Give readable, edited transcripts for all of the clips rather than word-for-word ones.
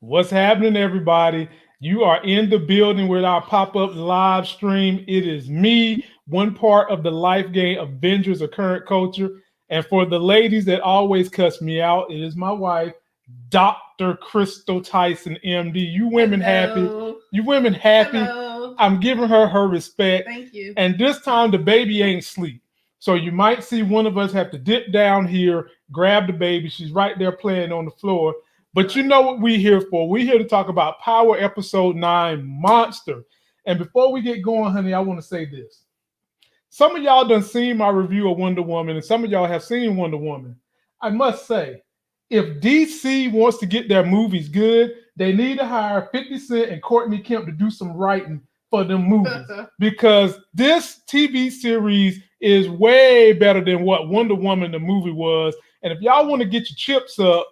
What's happening, everybody? You are in the building with our pop-up live stream. It is me, one part of the Life Game Avengers of Current Culture. And for the ladies that always cuss me out, it is my wife, Dr. Crystal Tyson, MD. You women happy? Hello. You women happy? Hello. I'm giving her respect. Thank you. And this time the baby ain't asleep. So you might see one of us have to dip down here, grab the baby. She's right there playing on the floor. But you know what we're here for. We're here to talk about Power Episode 9 Monster. And before we get going, honey, I want to say this. Some of y'all done seen my review of Wonder Woman, and some of y'all have seen Wonder Woman. I must say, if DC wants to get their movies good, they need to hire 50 Cent and Courtney Kemp to do some writing for them movies. Because this TV series is way better than what Wonder Woman the movie was. And if y'all want to get your chips up,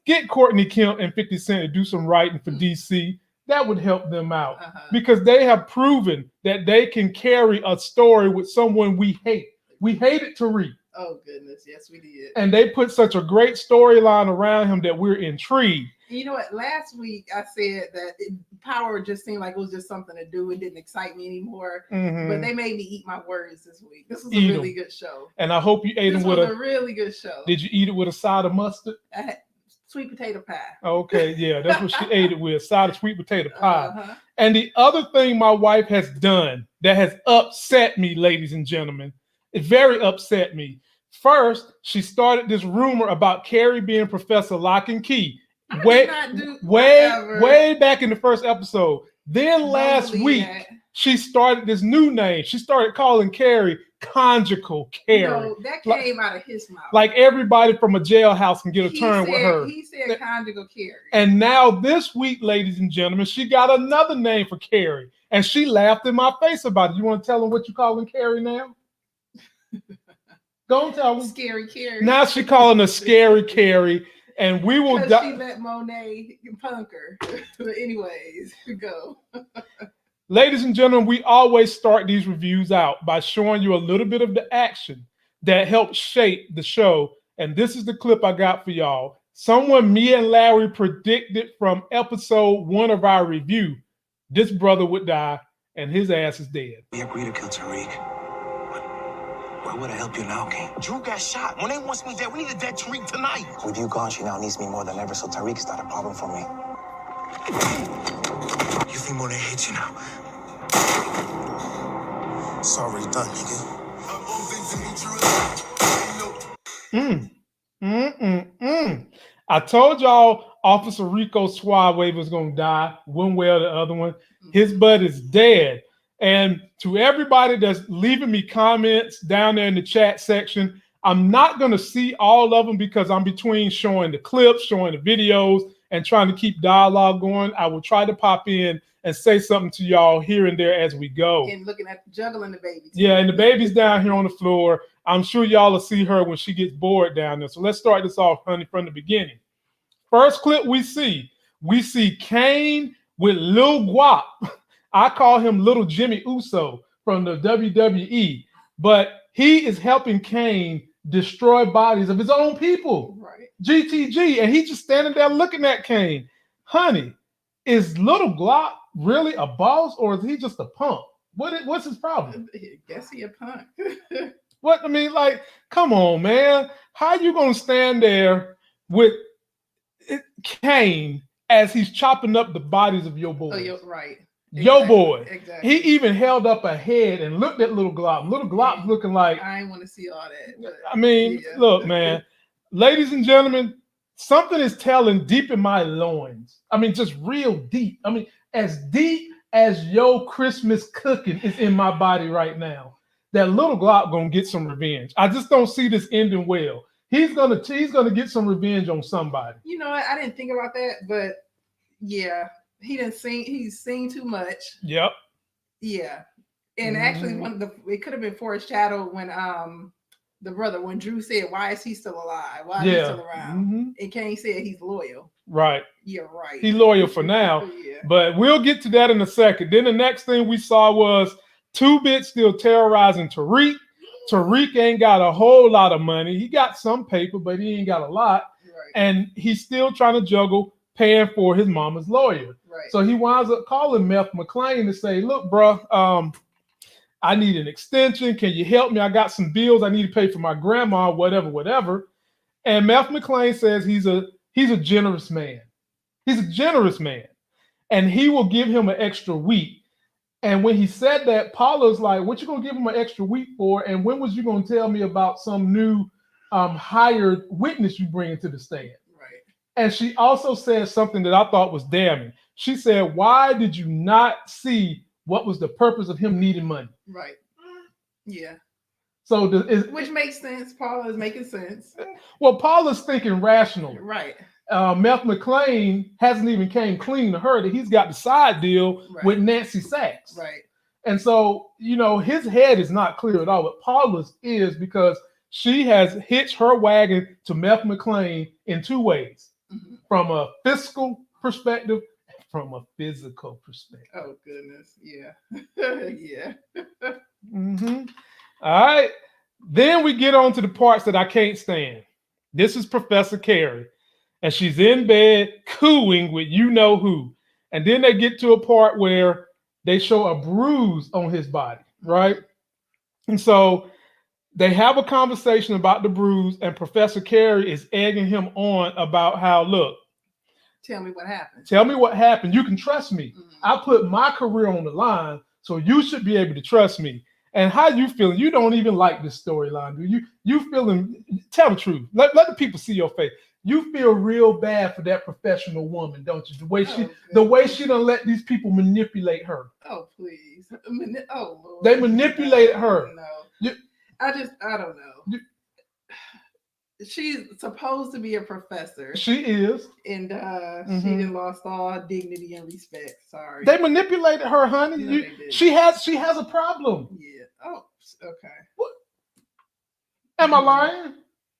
get Courtney Kemp and 50 Cent to do some writing for DC. That would help them out because they have proven that they can carry a story with someone we hate. We hated Tariq. Oh, goodness. Yes, we did. And they put such a great storyline around him that we're intrigued. You know what? Last week I said that Power just seemed like it was just something to do. It didn't excite me anymore. But they made me eat my words this week. This was a really good show. And I hope you ate this them with a really good show. Did you eat it with a side of mustard? I had sweet potato pie. Okay, yeah, that's what she ate it with, side of sweet potato pie. And the other thing my wife has done that has upset me, ladies and gentlemen, it very upset me. First, she started this rumor about Carrie being Professor Lock and Key. Way back in the first episode. Then last week, she started this new name. She started calling Carrie Conjugal Carrie. No, that came out of his mouth. Like everybody from a jailhouse can get a turn with her. He said Conjugal Carrie. And now this week, ladies and gentlemen, she got another name for Carrie. And she laughed in my face about it. You want to tell them what you calling Carrie now? Go and tell them. Scary Carrie. Now she calling her Scary Carrie. And we will she let Monet punk her. But anyways, go. Ladies and gentlemen, we always start these reviews out by showing you a little bit of the action that helped shape the show. And this is the clip I got for y'all. Someone me and Larry predicted from episode 1 of our review, this brother would die and his ass is dead. We agreed to kill Tariq. Why would I help you now, King? Drew got shot. Monet wants me dead. We need a dead Tariq tonight. With you gone, she now needs me more than ever, so Tariq is not a problem for me. You think Monet hates you now? Sorry, done, nigga. I told y'all Officer Rico Suave was going to die one way or the other one. His butt is dead. And to everybody that's leaving me comments down there in the chat section, I'm not going to see all of them because I'm between showing the clips, showing the videos, and trying to keep dialogue going. I will try to pop in and say something to y'all here and there as we go. And looking at juggling the baby. Yeah, and the baby's down here on the floor. I'm sure y'all will see her when she gets bored down there. So let's start this off, honey, from the beginning. First clip we see Kane with Lil Guap. I call him Little Jimmy Uso from the WWE, but he is helping Kane destroy bodies of his own people. Right. GTG, and he's just standing there looking at Kane. Honey, is Little Glock really a boss, or is he just a punk? What's his problem? I guess he a punk. What I mean, like, come on, man. How you gonna stand there with Kane as he's chopping up the bodies of your boys? Oh, you're right. Yo boy. Exactly. He even held up a head and looked at Little Glop. Little Glop's looking like, I ain't want to see all that. But, I mean, look, man. Ladies and gentlemen, something is telling deep in my loins. I mean, just real deep. I mean, as deep as your Christmas cooking is in my body right now. That Little Glop gonna get some revenge. I just don't see this ending well. He's gonna get some revenge on somebody. You know what? I didn't think about that, but yeah. He's seen too much. Yep. Yeah. And actually it could have been foreshadowed when when Drew said, why is he still alive? Why is he still around? And Kane said he's loyal. Right. You're right. He's loyal for now. Yeah. But we'll get to that in a second. Then the next thing we saw was 2-Bit still terrorizing Tariq. Tariq ain't got a whole lot of money. He got some paper, but he ain't got a lot. Right. And he's still trying to juggle paying for his mama's lawyer. Right. So he winds up calling Meth McLean to say, look, bro, I need an extension. Can you help me? I got some bills I need to pay for my grandma, whatever. And Meth McLean says he's a generous man. He's a generous man. And he will give him an extra week. And when he said that, Paula's like, what you gonna give him an extra week for? And when was you gonna tell me about some new hired witness you bring into the stand? Right. And she also said something that I thought was damning. She said, why did you not see what was the purpose of him needing money? Right. Yeah. So which makes sense. Paula is making sense. Well, Paula's thinking rationally. Right. Meth McLean hasn't even came clean to her that he's got the side deal with Nancy Sachs. Right. And so, his head is not clear at all, but Paula's is, because she has hitched her wagon to Meth McLean in two ways, from a fiscal perspective and from a physical perspective. Oh, goodness. Yeah. Yeah. All right. Then we get on to the parts that I can't stand. This is Professor Carrie. And she's in bed cooing with you know who. And then they get to a part where they show a bruise on his body, right? And so they have a conversation about the bruise, and Professor Carrie is egging him on about how, look, tell me what happened. Tell me what happened. You can trust me. I put my career on the line, so you should be able to trust me. And how you feeling? You don't even like this storyline, do you? You feeling, tell the truth. Let the people see your face. You feel real bad for that professional woman, don't you? The way she done let these people manipulate her. Oh, please. Lord. They manipulated her. No. I don't know. She's supposed to be a professor. She is. And she done lost all dignity and respect. Sorry. They manipulated her, honey. No, she has a problem. Yeah. Oh, okay. What? Am I lying?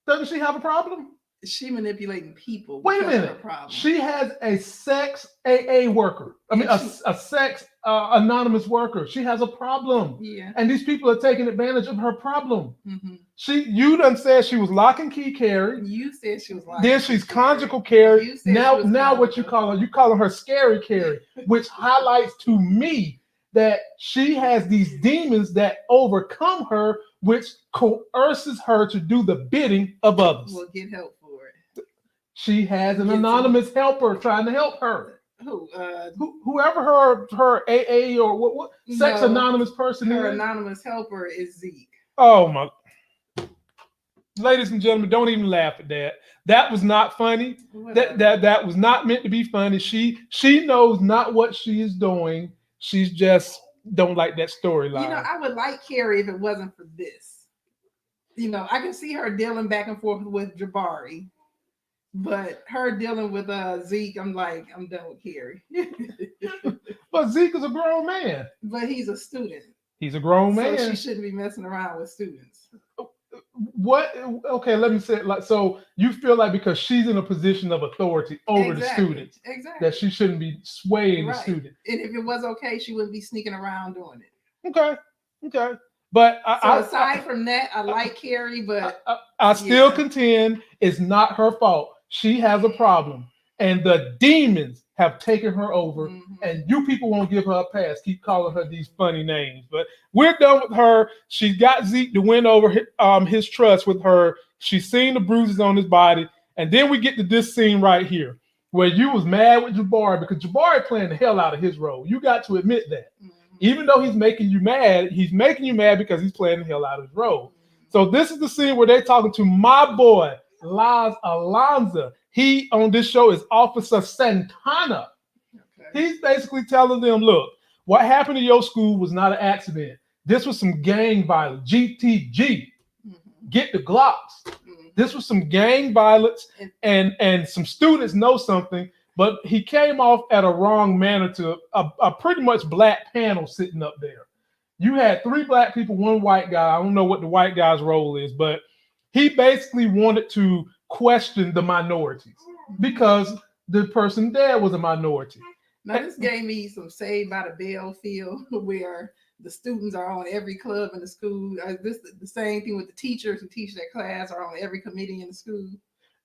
Doesn't she have a problem? She manipulating people. Wait a minute. She has a sex AA worker. I mean, a sex anonymous worker. She has a problem. Yeah. And these people are taking advantage of her problem. You done said she was lock and key Carrie. You said she was lock. Then she's conjugal Carrie. Now what you call her? You calling her scary Carrie, which highlights to me that she has these demons that overcome her, which coerces her to do the bidding of others. Well, get help for it. She has an anonymous helper trying to help her. Who? Whoever her AA or what sex anonymous person her is. anonymous helper is Zeke. Oh my. Ladies and gentlemen, don't even laugh at that. That was not funny. That was not meant to be funny. She knows not what she is doing. She's just don't like that storyline. I would like Carrie if it wasn't for this. I can see her dealing back and forth with Jabari, but her dealing with Zeke, I'm like, I'm done with Carrie. But Zeke is a grown man. But he's a student. He's a grown man. So she shouldn't be messing around with students. What? Okay, let me say it like so. You feel like because she's in a position of authority over the students, that she shouldn't be swaying the student. And if it was okay, she wouldn't be sneaking around doing it. Okay. But aside from that, I like Carrie, but I still contend it's not her fault. She has a problem, and the demons have taken her over, and you people won't give her a pass. Keep calling her these funny names, but we're done with her. She's got Zeke to win over his trust with her. She's seen the bruises on his body, and then we get to this scene right here where you was mad with Jabari because Jabari playing the hell out of his role. You got to admit that. Even though he's making you mad because he's playing the hell out of his role. So this is the scene where they're talking to my boy, Laz Alonza. He on this show is Officer Santana. He's basically telling them, look, what happened to your school was not an accident. This was some gang violence. GTG. Get the Glocks. This was some gang violence, and some students know something, but he came off at a wrong manner to a pretty much black panel sitting up there. You had 3 black people, 1 white guy. I don't know what the white guy's role is, but he basically wanted to question the minorities because the person there was a minority. Now, this gave me some Saved by the Bell feel where the students are on every club in the school. This the same thing with the teachers who teach that class are on every committee in the school.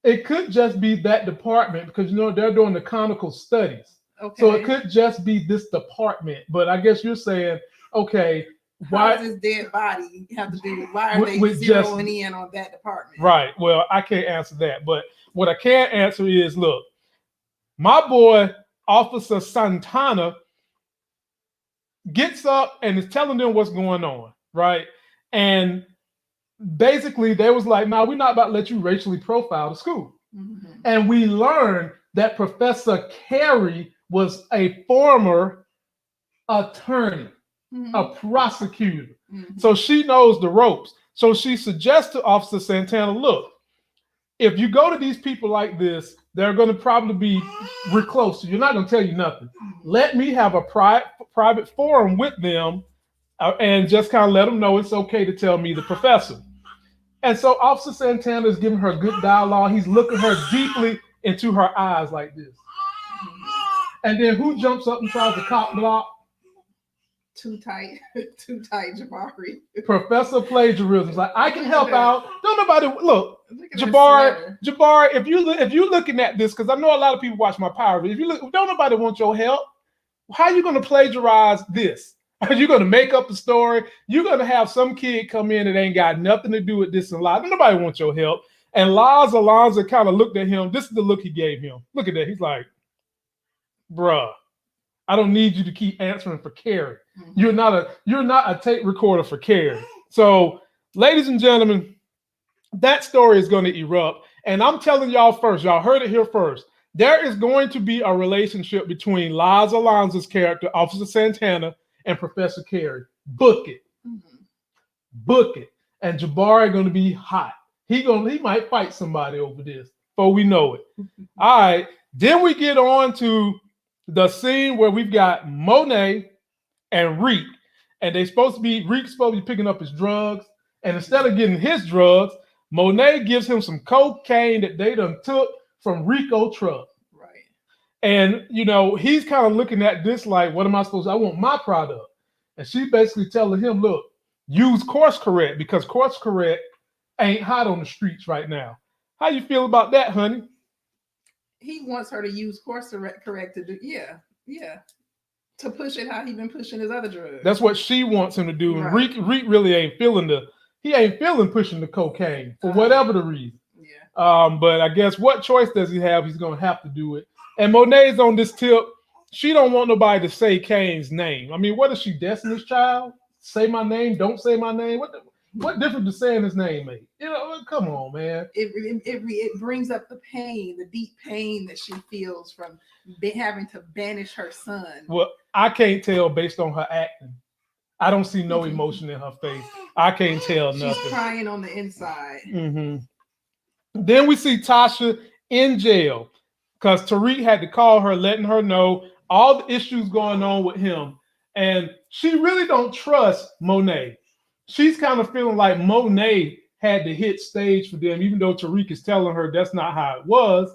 It could just be that department because they're doing the conical studies. Okay. So it could just be this department. But I guess you're saying, okay, why does this dead body have to do with why are they zeroing in on that department? Right. Well, I can't answer that. But what I can answer is, look, my boy, Officer Santana, gets up and is telling them what's going on, right? And basically, they was like, "No, we're not about to let you racially profile the school." Mm-hmm. And we learned that Professor Carrie was a former attorney, mm-hmm. a prosecutor. Mm-hmm. So she knows the ropes. So she suggests to Officer Santana, look, if you go to these people like this, they're going to probably be real close. So you're not going to tell you nothing. Let me have a private forum with them and just kind of let them know it's okay to tell me the professor. And so Officer Santana is giving her good dialogue. He's looking her deeply into her eyes like this. And then who jumps up and tries to cop block? Too tight, Jabari. Professor Plagiarism is like, I can help out. Don't nobody look, Jabari. If you looking at this, because I know a lot of people watch my power. If you look, don't nobody want your help. How are you going to plagiarize this? Are you going to make up a story? You're going to have some kid come in that ain't got nothing to do with this and lies. Nobody wants your help. And Alonzo kind of looked at him. This is the look he gave him. Look at that. He's like, bruh, I don't need you to keep answering for Carrie. Mm-hmm. You're not a tape recorder for Carrie. So, ladies and gentlemen, that story is going to erupt. And I'm telling y'all first, y'all heard it here first. There is going to be a relationship between Laz Alonso's character, Officer Santana, and Professor Carrie. Book it. Mm-hmm. Book it. And Jabari going to be hot. He might fight somebody over this before we know it. All right. Then we get on to the scene where we've got Monet and Reek. And Reek's supposed to be picking up his drugs. And instead of getting his drugs, Monet gives him some cocaine that they done took from Rico truck. Right. And, he's kind of looking at this like, what am I supposed to? I want my product. And she basically telling him, look, use course correct because course correct ain't hot on the streets right now. How you feel about that, honey? He wants her to use course correct to do, yeah. To push it how he been pushing his other drugs. That's what she wants him to do. And right. Reek really ain't feeling pushing the cocaine for whatever the reason. Yeah. But I guess what choice does he have? He's gonna have to do it. And Monet's on this tip. She don't want nobody to say Kane's name. I mean, what is she, Destiny's Child? Say my name, don't say my name. What difference does saying his name make? Come on, man. It brings up the pain, the deep pain that she feels from having to banish her son. Well, I can't tell based on her acting. I don't see no emotion in her face. I can't tell nothing. She's crying on the inside. Mm-hmm. Then we see Tasha in jail because Tariq had to call her, letting her know all the issues going on with him. And she really don't trust Monet. She's kind of feeling like Monet had to hit stage for them, even though Tariq is telling her that's not how it was.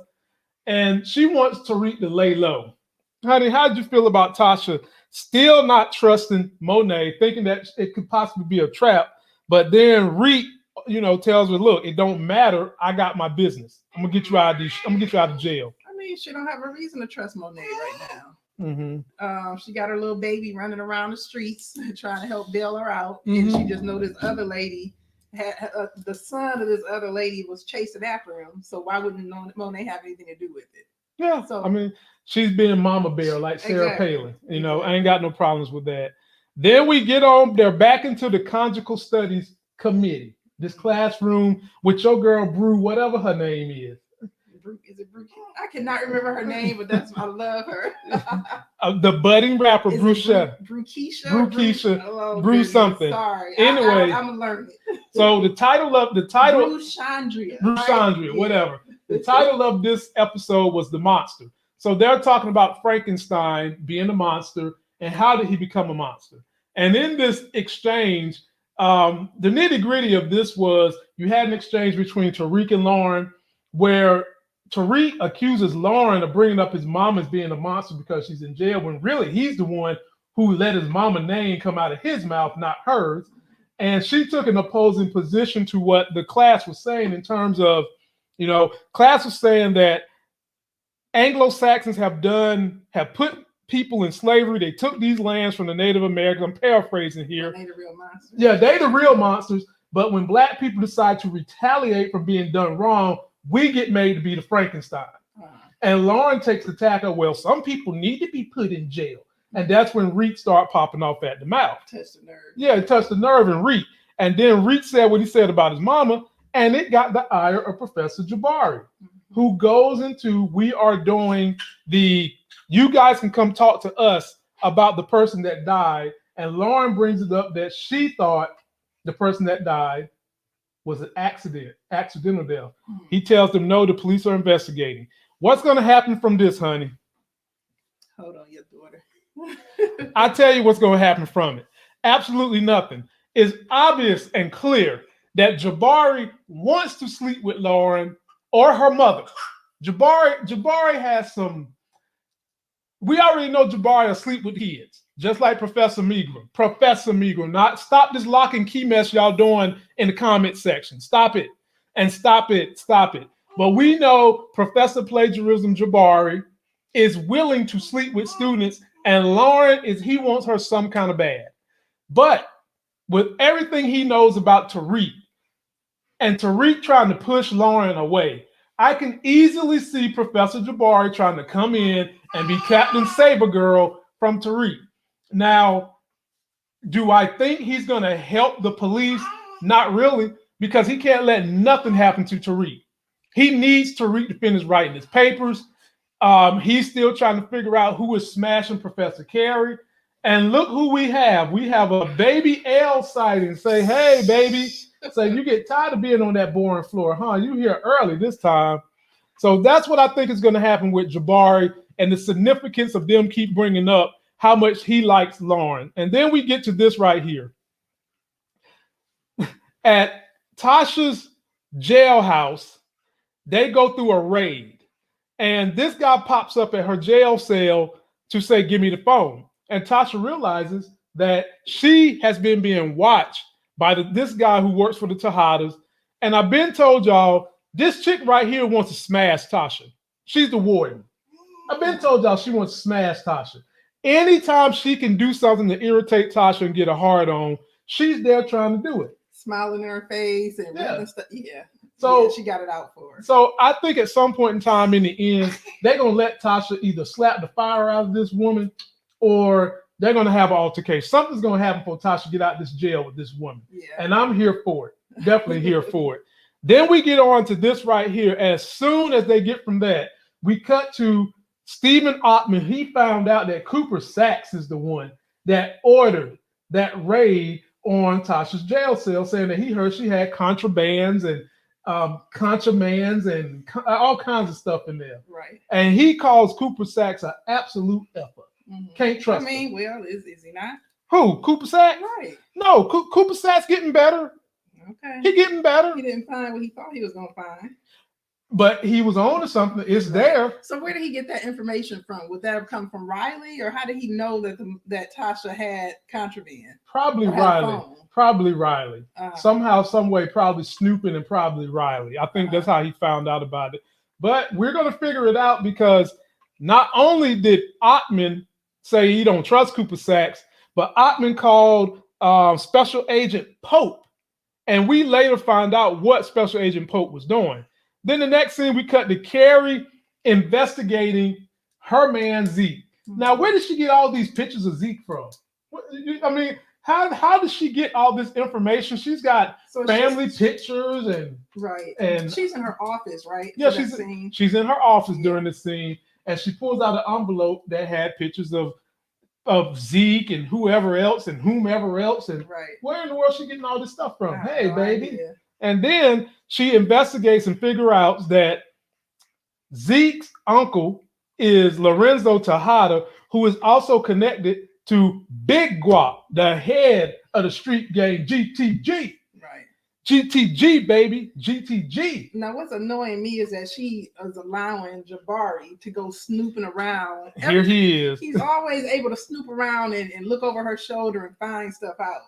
And she wants Tariq to lay low. Honey, how did you feel about Tasha still not trusting Monet, thinking that it could possibly be a trap? But then Reek, tells her, look, it don't matter. I got my business. I'm gonna get you out of jail. I mean, she don't have a reason to trust Monet right now. Mm-hmm. She got her little baby running around the streets trying to help bail her out, and she just know this other lady had the son of this other lady was chasing after him. So why wouldn't Monet have anything to do with it? Yeah. So I mean, she's being mama bear like Sarah Palin. I ain't got no problems with that. Then we get on. They're back into the conjugal studies committee. This classroom with your girl Brew, whatever her name is. Is it Brooke? I cannot remember her name, but I love her. The budding rapper, Brewkeisha. Brew something. Sorry. Anyway, I'm learning. So the title. Brewchandria, whatever. The title of this episode was The Monster. So they're talking about Frankenstein being a monster and how did he become a monster. And in this exchange, the nitty-gritty of this was you had an exchange between Tariq and Lauren where Tariq accuses Lauren of bringing up his mom as being a monster because she's in jail, when really he's the one who let his mama name come out of his mouth, not hers. And she took an opposing position to what the class was saying in terms of, You know, class was saying that Anglo-Saxons have put people in slavery. They took these lands from the Native Americans. I'm paraphrasing here. They the real monsters. Yeah, they the real monsters. But when black people decide to retaliate for being done wrong, we get made to be the Frankenstein. And Lauren takes the tack of, well, some people need to be put in jail. And that's when Reek start popping off at the mouth. Touched the nerve. Yeah, it touched the nerve in Reek. And then Reek said what he said about his mama, and it got the ire of Professor Jabari, who goes into, we are doing you guys can come talk to us about the person that died. And Lauren brings it up that she thought the person that died was an accidental death. He tells them, no, the police are investigating. What's going to happen from this, honey? Hold on, your daughter. I tell you what's going to happen from it. Absolutely nothing. It's obvious and clear that Jabari wants to sleep with Lauren or her mother. Jabari has some. We already know Jabari will sleep with kids, just like Professor Meagram. Professor Meagram, not stop this lock and key mess y'all doing in the comment section. Stop it and stop it. But we know Professor Plagiarism Jabari is willing to sleep with students, and Lauren he wants her some kind of bad. But with everything he knows about Tariq, and Tariq trying to push Lauren away, I can easily see Professor Jabari trying to come in and be Captain Saber Girl from Tariq. Now, do I think he's going to help the police? Not really, because he can't let nothing happen to Tariq. He needs Tariq to finish writing his papers. He's still trying to figure out who is smashing Professor Carrie. And look who we have. We have a baby L sighting. Say, hey, baby. Say, you get tired of being on that boring floor, huh? You here early this time. So that's what I think is going to happen with Jabari, and the significance of them keep bringing up how much he likes Lauren. And then we get to this right here. At Tasha's jailhouse, they go through a raid. And this guy pops up at her jail cell to say, give me the phone. And Tasha realizes that she has been being watched by this guy who works for the Tejadas. And I've been told y'all, this chick right here wants to smash Tasha. She's the warden. I've been told y'all she wants to smash Tasha. Anytime she can do something to irritate Tasha and get a hard on, she's there trying to do it. Smiling in her face and stuff. Yeah. So she got it out for her. So I think at some point in time in the end, they're going to let Tasha either slap the fire out of this woman, or they're going to have an altercation. Something's going to happen for Tasha to get out of this jail with this woman. Yeah. And I'm here for it. Definitely here for it. Then we get on to this right here. As soon as they get from that, we cut to Stephen Ottman. He found out that Cooper Sachs is the one that ordered that raid on Tasha's jail cell, saying that he heard she had contrabands and contramands and all kinds of stuff in there. Right. And he calls Cooper Sachs an absolute effer. Can't trust him. Well, is he not? Who? Cooper Sachs? Right. No, Cooper Sachs getting better. Okay. He getting better. He didn't find what he thought he was going to find. But he was on to something. It's there. So where did he get that information from? Would that have come from Riley, or how did he know that Tasha had contraband? Probably Riley. Probably Riley. Somehow, some way, probably snooping, and probably Riley. I think that's how he found out about it. But we're going to figure it out, because not only did Ottman say he don't trust Cooper Sachs, but Ottman called Special Agent Pope. And we later find out what Special Agent Pope was doing. Then the next scene, we cut to Carrie investigating her man Zeke. Now, where did she get all these pictures of Zeke from? I mean, how does she get all this information? She's got family pictures and right. And she's in her office, right? Yeah, she's in her office during the scene, and she pulls out an envelope that had pictures of Zeke and whomever else. And where in the world is she getting all this stuff from? Hey, baby. Idea. And then she investigates and figures out that Zeke's uncle is Lorenzo Tejada, who is also connected to Big Guap, the head of the street gang GTG. Right. GTG, baby. GTG. Now, what's annoying me is that she is allowing Jabari to go snooping around. Here he is. He's always able to snoop around and look over her shoulder and find stuff out.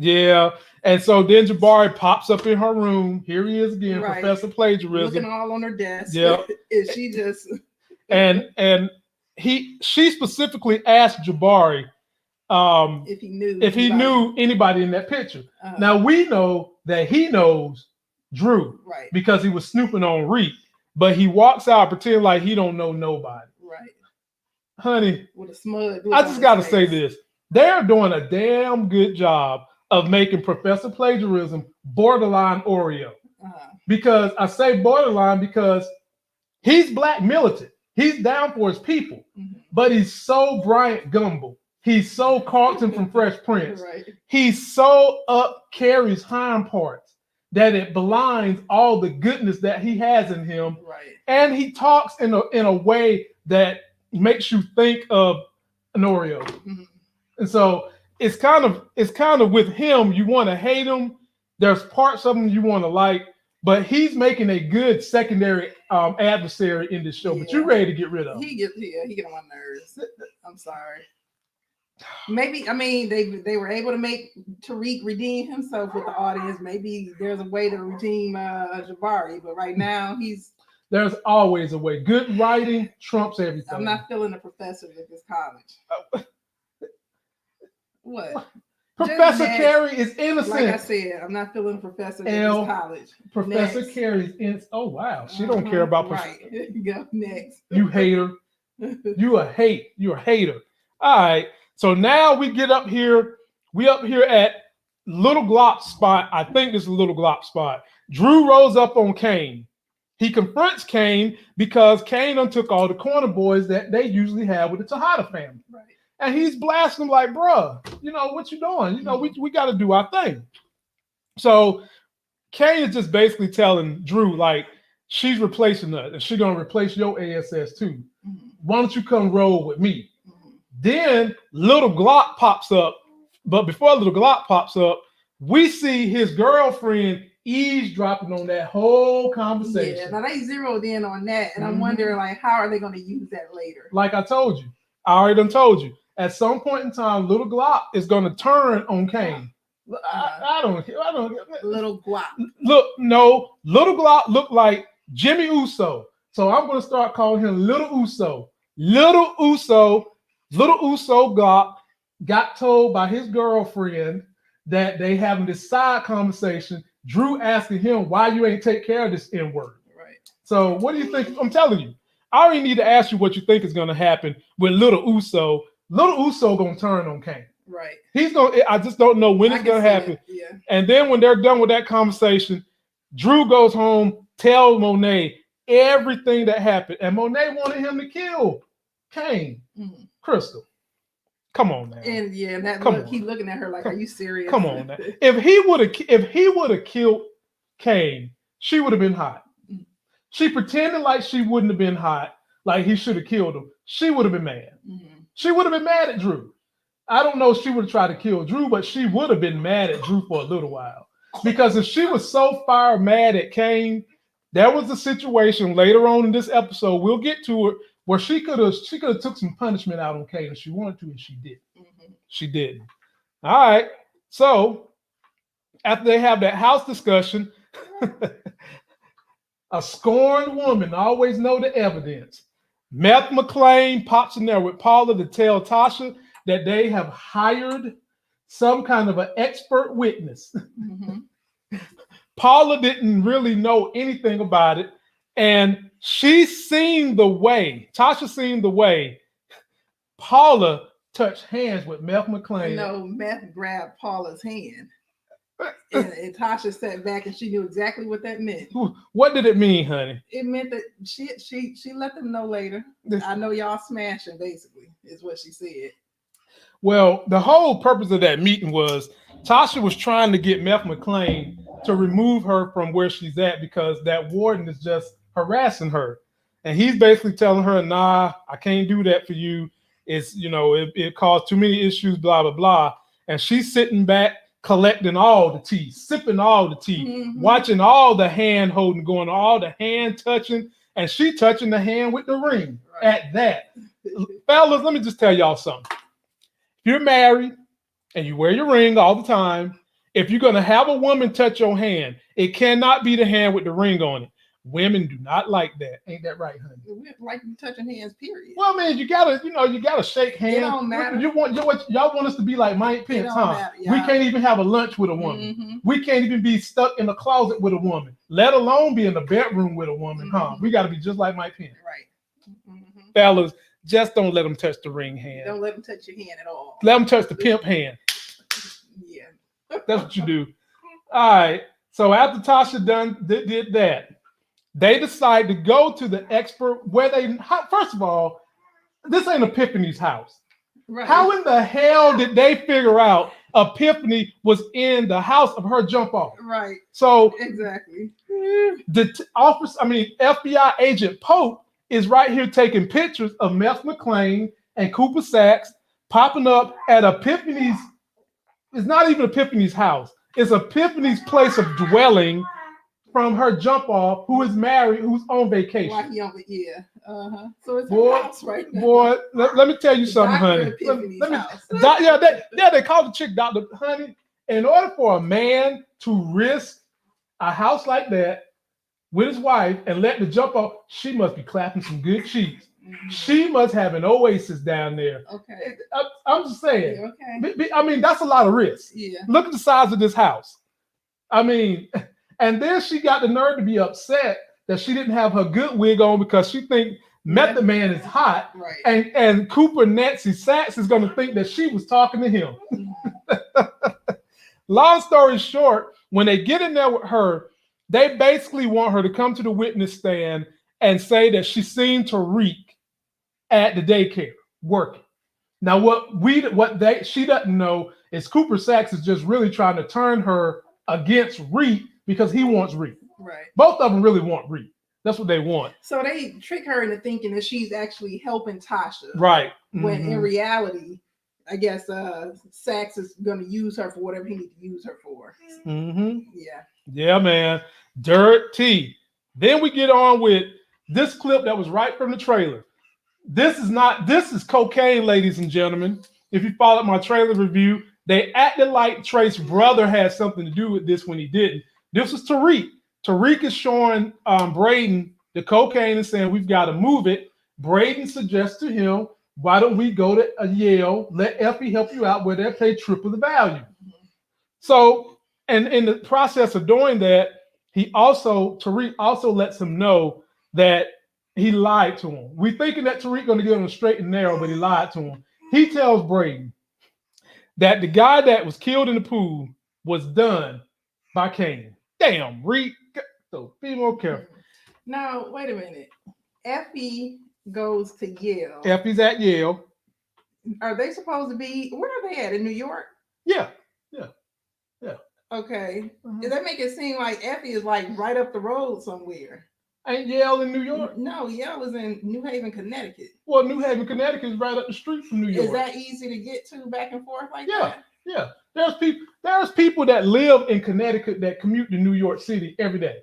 Yeah. And so then Jabari pops up in her room. Here he is again, Right. Professor Plagiarism. Looking all on her desk. Yeah. And she just And she specifically asked Jabari if he knew anybody in that picture. Now we know that he knows Drew, right, because he was snooping on Reek, but he walks out pretending like he don't know nobody. right, honey. With a smug. I just got to say this: they're doing a damn good job of making Professor Plagiarism borderline Oreo. Because I say borderline because he's black militant. He's down for his people, but he's so Bryant Gumbel. He's so Carlton from Fresh Prince. Right. He's so up Carrie's hind parts that it blinds all the goodness that he has in him. Right. And he talks in a way that makes you think of an Oreo. And so it's kind of with him, you want to hate him. There's parts of him you want to like, but he's making a good secondary adversary in this show. But you're ready to get rid of him. He get on my nerves. I'm sorry. Maybe they were able to make Tariq redeem himself with the audience. Maybe there's a way to redeem Jabari, but right now there's always a way. Good writing trumps everything. I'm not feeling the professors at this college. What? Professor Carrie is innocent. Like I said, I'm not feeling the professor at this college. Professor Carrie is innocent. Oh wow, she don't care about. Right. Go next. You hater. You're a hater. All right. So now we get up here. We up here at Little Glop spot. I think this is Little Glop spot. Drew rolls up on Kane. He confronts Kane because Kane done took all the corner boys that they usually have with the Tejada family. Right. And he's blasting them like, bruh, what you doing? We got to do our thing. So Kane is just basically telling Drew, like, she's replacing us and she's going to replace your ASS too. Why don't you come roll with me? Then Little Glock pops up. But before Little Glock pops up, we see his girlfriend eavesdropping on that whole conversation. Yeah, now they zeroed in on that. And I'm wondering, like, how are they going to use that later? Like I told you. I already done told you. At some point in time, Little Glock is going to turn on Kane. I don't. Little Glock. No. Little Glock looked like Jimmy Uso. So I'm going to start calling him Little Uso. Little Uso Glock got told by his girlfriend that they having this side conversation. Drew asking him, why you ain't take care of this N-word? Right. So what do you think? I'm telling you. I already need to ask you what you think is going to happen with Little Uso. Little Uso going to turn on Kane. Right. I just don't know when it's going to happen. Yeah. And then when they're done with that conversation, Drew goes home, tells Monet everything that happened. And Monet wanted him to kill Kane. Crystal, come on now. And he looking at her like, are you serious? Come on now. If he would have killed Kane, she would have been hot. She pretended like she wouldn't have been hot, like he should have killed him. She would have been mad. She would have been mad at Drew. I don't know if she would have tried to kill Drew, but she would have been mad at Drew for a little while. Because if she was so far mad at Kane, there was a situation later on in this episode, we'll get to it, where she could have took some punishment out on Kane if she wanted to, and she did. She didn't. All right. So after they have that house discussion, a scorned woman always know the evidence. Meth McClain pops in there with Paula to tell Tasha that they have hired some kind of an expert witness. Paula didn't really know anything about it. And Tasha seen the way Paula touched hands with Meth McClain. No, Meth grabbed Paula's hand. And Tasha sat back and she knew exactly what that meant. What did it mean, honey? It meant that she let them know later. I know y'all smashing, basically, is what she said. Well, the whole purpose of that meeting was Tasha was trying to get Meth McClain to remove her from where she's at because that warden is just harassing her. And he's basically telling her, nah, I can't do that for you. It's, it caused too many issues, blah, blah, blah. And she's sitting back, collecting all the tea, sipping all the tea, watching all the hand holding going, all the hand touching, and she touching the hand with the ring at that. Fellas, let me just tell y'all something. If you're married and you wear your ring all the time If you're going to have a woman touch your hand, it cannot be the hand with the ring on it. Women do not like that. Ain't that right, honey? We like you touching hands, period. Well, man, you gotta shake hands. It don't matter. Y'all want us to be like Mike Pence, huh? Matter, yeah. We can't even have a lunch with a woman. Mm-hmm. We can't even be stuck in the closet with a woman, let alone be in the bedroom with a woman, huh? We got to be just like Mike Pence. Right. Mm-hmm. Fellas, just don't let them touch the ring hand. Don't let them touch your hand at all. Let them touch the pimp hand. Yeah. That's what you do. All right. So after Tasha did that, they decide to go to the expert where first of all, this ain't Epiphany's house. Right. How in the hell did they figure out Epiphany was in the house of her jump off? Right. So exactly. The FBI agent Pope is right here taking pictures of Meth McLean and Cooper Sacks popping up at Epiphany's. It's not even Epiphany's house. It's Epiphany's place of dwelling from her jump off, who is married, who's on vacation. Why he on the So it's boy, her house right now. Boy, let me tell you something, honey. They call the chick Dr. Honey. In order for a man to risk a house like that with his wife and let the jump off, she must be clapping some good cheeks. Mm-hmm. She must have an oasis down there. Okay. I'm just saying. Okay. I mean, that's a lot of risk. Yeah. Look at the size of this house. I mean, and then she got the nerve to be upset that she didn't have her good wig on because she think Method Man is hot. Right. And Cooper Nancy Sacks is going to think that she was talking to him. Mm-hmm. Long story short, when they get in there with her, they basically want her to come to the witness stand and say that she seen Tariq at the daycare working. Now, she doesn't know is Cooper Sacks is just really trying to turn her against Reed because he wants Reed. Right. Both of them really want Reed. That's what they want. So they trick her into thinking that she's actually helping Tasha. Right. When in reality, I guess Sacks is going to use her for whatever he needs to use her for. Mm-hmm. Yeah. Yeah, man. Dirty. Then we get on with this clip that was right from the trailer. This is cocaine, ladies and gentlemen. If you followed my trailer review, they acted like Trace's brother had something to do with this when he didn't. This was Tariq. Tariq is showing Braden the cocaine and saying, we've got to move it. Braden suggests to him, why don't we go to Yale, let Effie help you out where they'll pay triple the value. So, and in the process of doing that, Tariq also lets him know that he lied to him. We thinking that Tariq going to get him straight and narrow, but he lied to him. He tells Braden that the guy that was killed in the pool was done by Kane. Damn, Reed. So be more careful. Now, wait a minute. Effie goes to Yale. Effie's at Yale. Are they supposed to be? Where are they at? In New York? Yeah. Okay. Does that make it seem like Effie is like right up the road somewhere? Ain't Yale in New York? No, Yale is in New Haven, Connecticut. Well, New Haven, Connecticut is right up the street from New York. Is that easy to get to back and forth like that? Yeah. There's people that live in Connecticut that commute to New York City every day.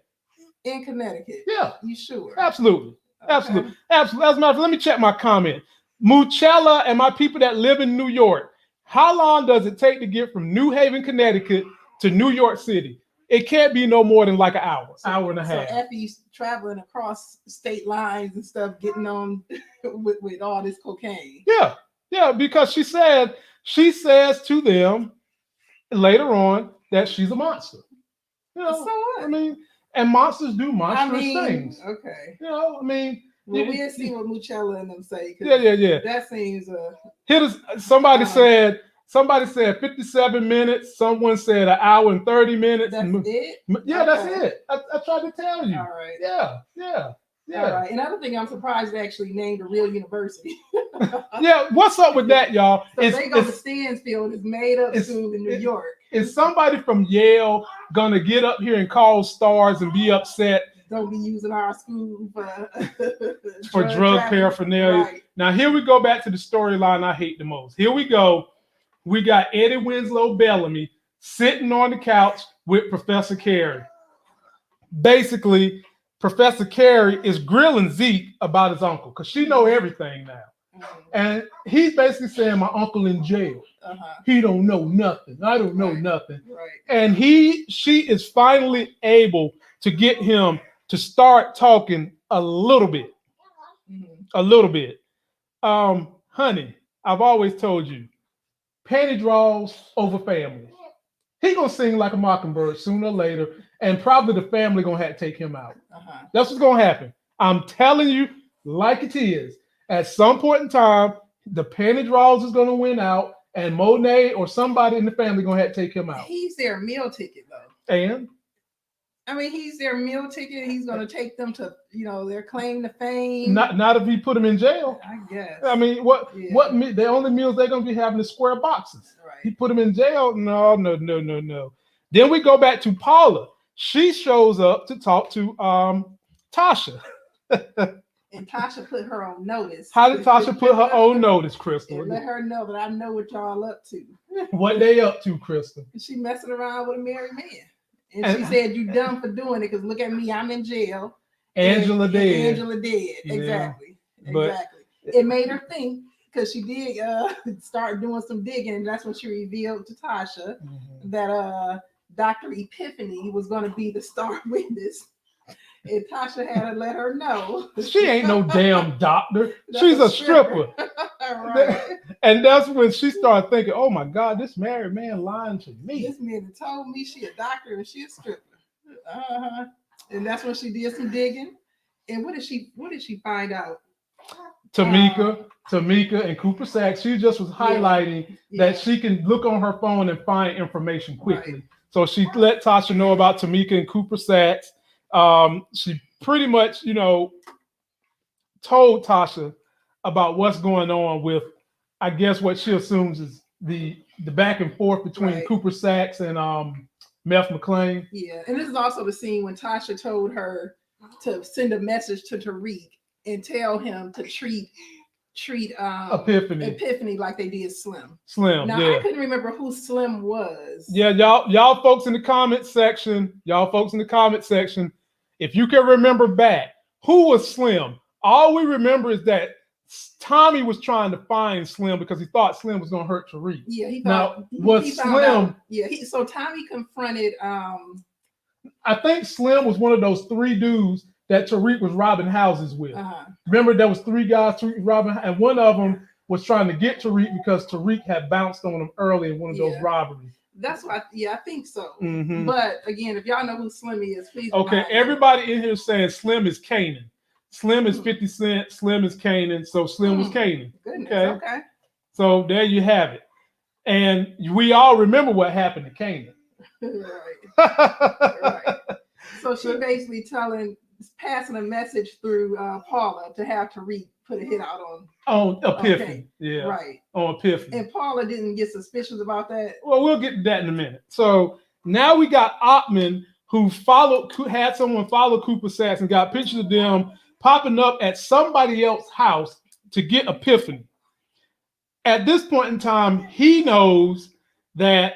In Connecticut? Yeah. You sure? Absolutely. Okay. Absolutely. As a matter of fact, let me check my comment. Muchella and my people that live in New York, how long does it take to get from New Haven, Connecticut to New York City? It can't be no more than like an hour and a half. So Effie's traveling across state lines and stuff, getting on with all this cocaine. Yeah, because she says to them later on that she's a monster. You know, so what? I mean, and monsters do monstrous things. Okay. You know, I mean, well, we'll see what Muchella and them say. Yeah. That seems Somebody said 57 minutes. Someone said an hour and 30 minutes. That's it? Yeah, okay. That's it. I tried to tell you. All right. Yeah. All right. Another thing, I'm surprised they actually named a real university. Yeah, what's up with that, y'all? So they go to Stansfield, it's made up school in New York. Is somebody from Yale gonna get up here and call stars and be upset? Don't be using our school for drug paraphernalia. Right. Now here we go back to the storyline I hate the most. Here we go. We got Eddie Winslow Bellamy sitting on the couch with Professor Carrie. Basically, Professor Carrie is grilling Zeke about his uncle because she know everything now. And he's basically saying my uncle in jail. He don't know nothing. I don't know nothing. Right. And she is finally able to get him to start talking a little bit. A little bit. Honey, I've always told you, panty draws over family. He gonna sing like a mockingbird sooner or later, and probably the family gonna have to take him out. That's what's gonna happen. I'm telling you, like it is. At some point in time, the panty draws is gonna win out, and Monet or somebody in the family gonna have to take him out. He's their meal ticket, though. And I mean, he's their meal ticket. He's gonna take them to, their claim to fame. not if he put him in jail. I guess. I mean, the only meals they're gonna be having is square boxes. Right. He put him in jail. No. Then we go back to Paula. She shows up to talk to Tasha. And Tasha put her on notice. How did Tasha put her on notice, Crystal? And let her know that I know what y'all up to. What they up to, Crystal? She messing around with a married man. And she said, you dumb for doing it, because look at me, I'm in jail. Angela dead. Angela dead. Yeah. Exactly. But, exactly. It made her think, because she did start doing some digging, and that's when she revealed to Tasha that Dr. Epiphany was going to be the star witness. And Tasha had to let her know. She ain't no damn doctor. She's a stripper. Right. And that's when she started thinking, oh my God, this married man lying to me. This man told me she a doctor and she a stripper. And that's when she did some digging. And what did she find out? Tamika and Cooper Sacks, she just was highlighting that she can look on her phone and find information quickly. Right. So she let Tasha know about Tamika and Cooper Sacks. She pretty much, told Tasha about what's going on with, I guess, what she assumes is the back and forth between Cooper Sacks and Meth McLean. Yeah, and this is also the scene when Tasha told her to send a message to Tariq and tell him to treat Epiphany like they did Slim. Now, I couldn't remember who Slim was. Yeah, y'all folks in the comment section, if you can remember back, who was Slim? All we remember is that Tommy was trying to find Slim because he thought Slim was going to hurt Tariq. Yeah, he thought. Now, was Slim? So Tommy confronted. I think Slim was one of those three dudes that Tariq was robbing houses with. Remember, there was three guys Tariq robbing, and one of them was trying to get Tariq because Tariq had bounced on him early in one of those robberies. That's why, I think so. But again, if y'all know who Slim is, please. Okay, everybody in here is saying Slim is Kanan. Slim is 50 Cent. Slim is Kanan. So Slim was Kanan. Goodness, okay. So there you have it. And we all remember what happened to Kanan. Right. So she basically passing a message through Paula to have Tariq put a hit out on Epiphany. On Epiphany. And Paula didn't get suspicious about that. Well, we'll get to that in a minute. So now we got Ottman, who had someone follow Cooper Sacks and got pictures of them popping up at somebody else's house to get Epiphany. At this point in time, he knows that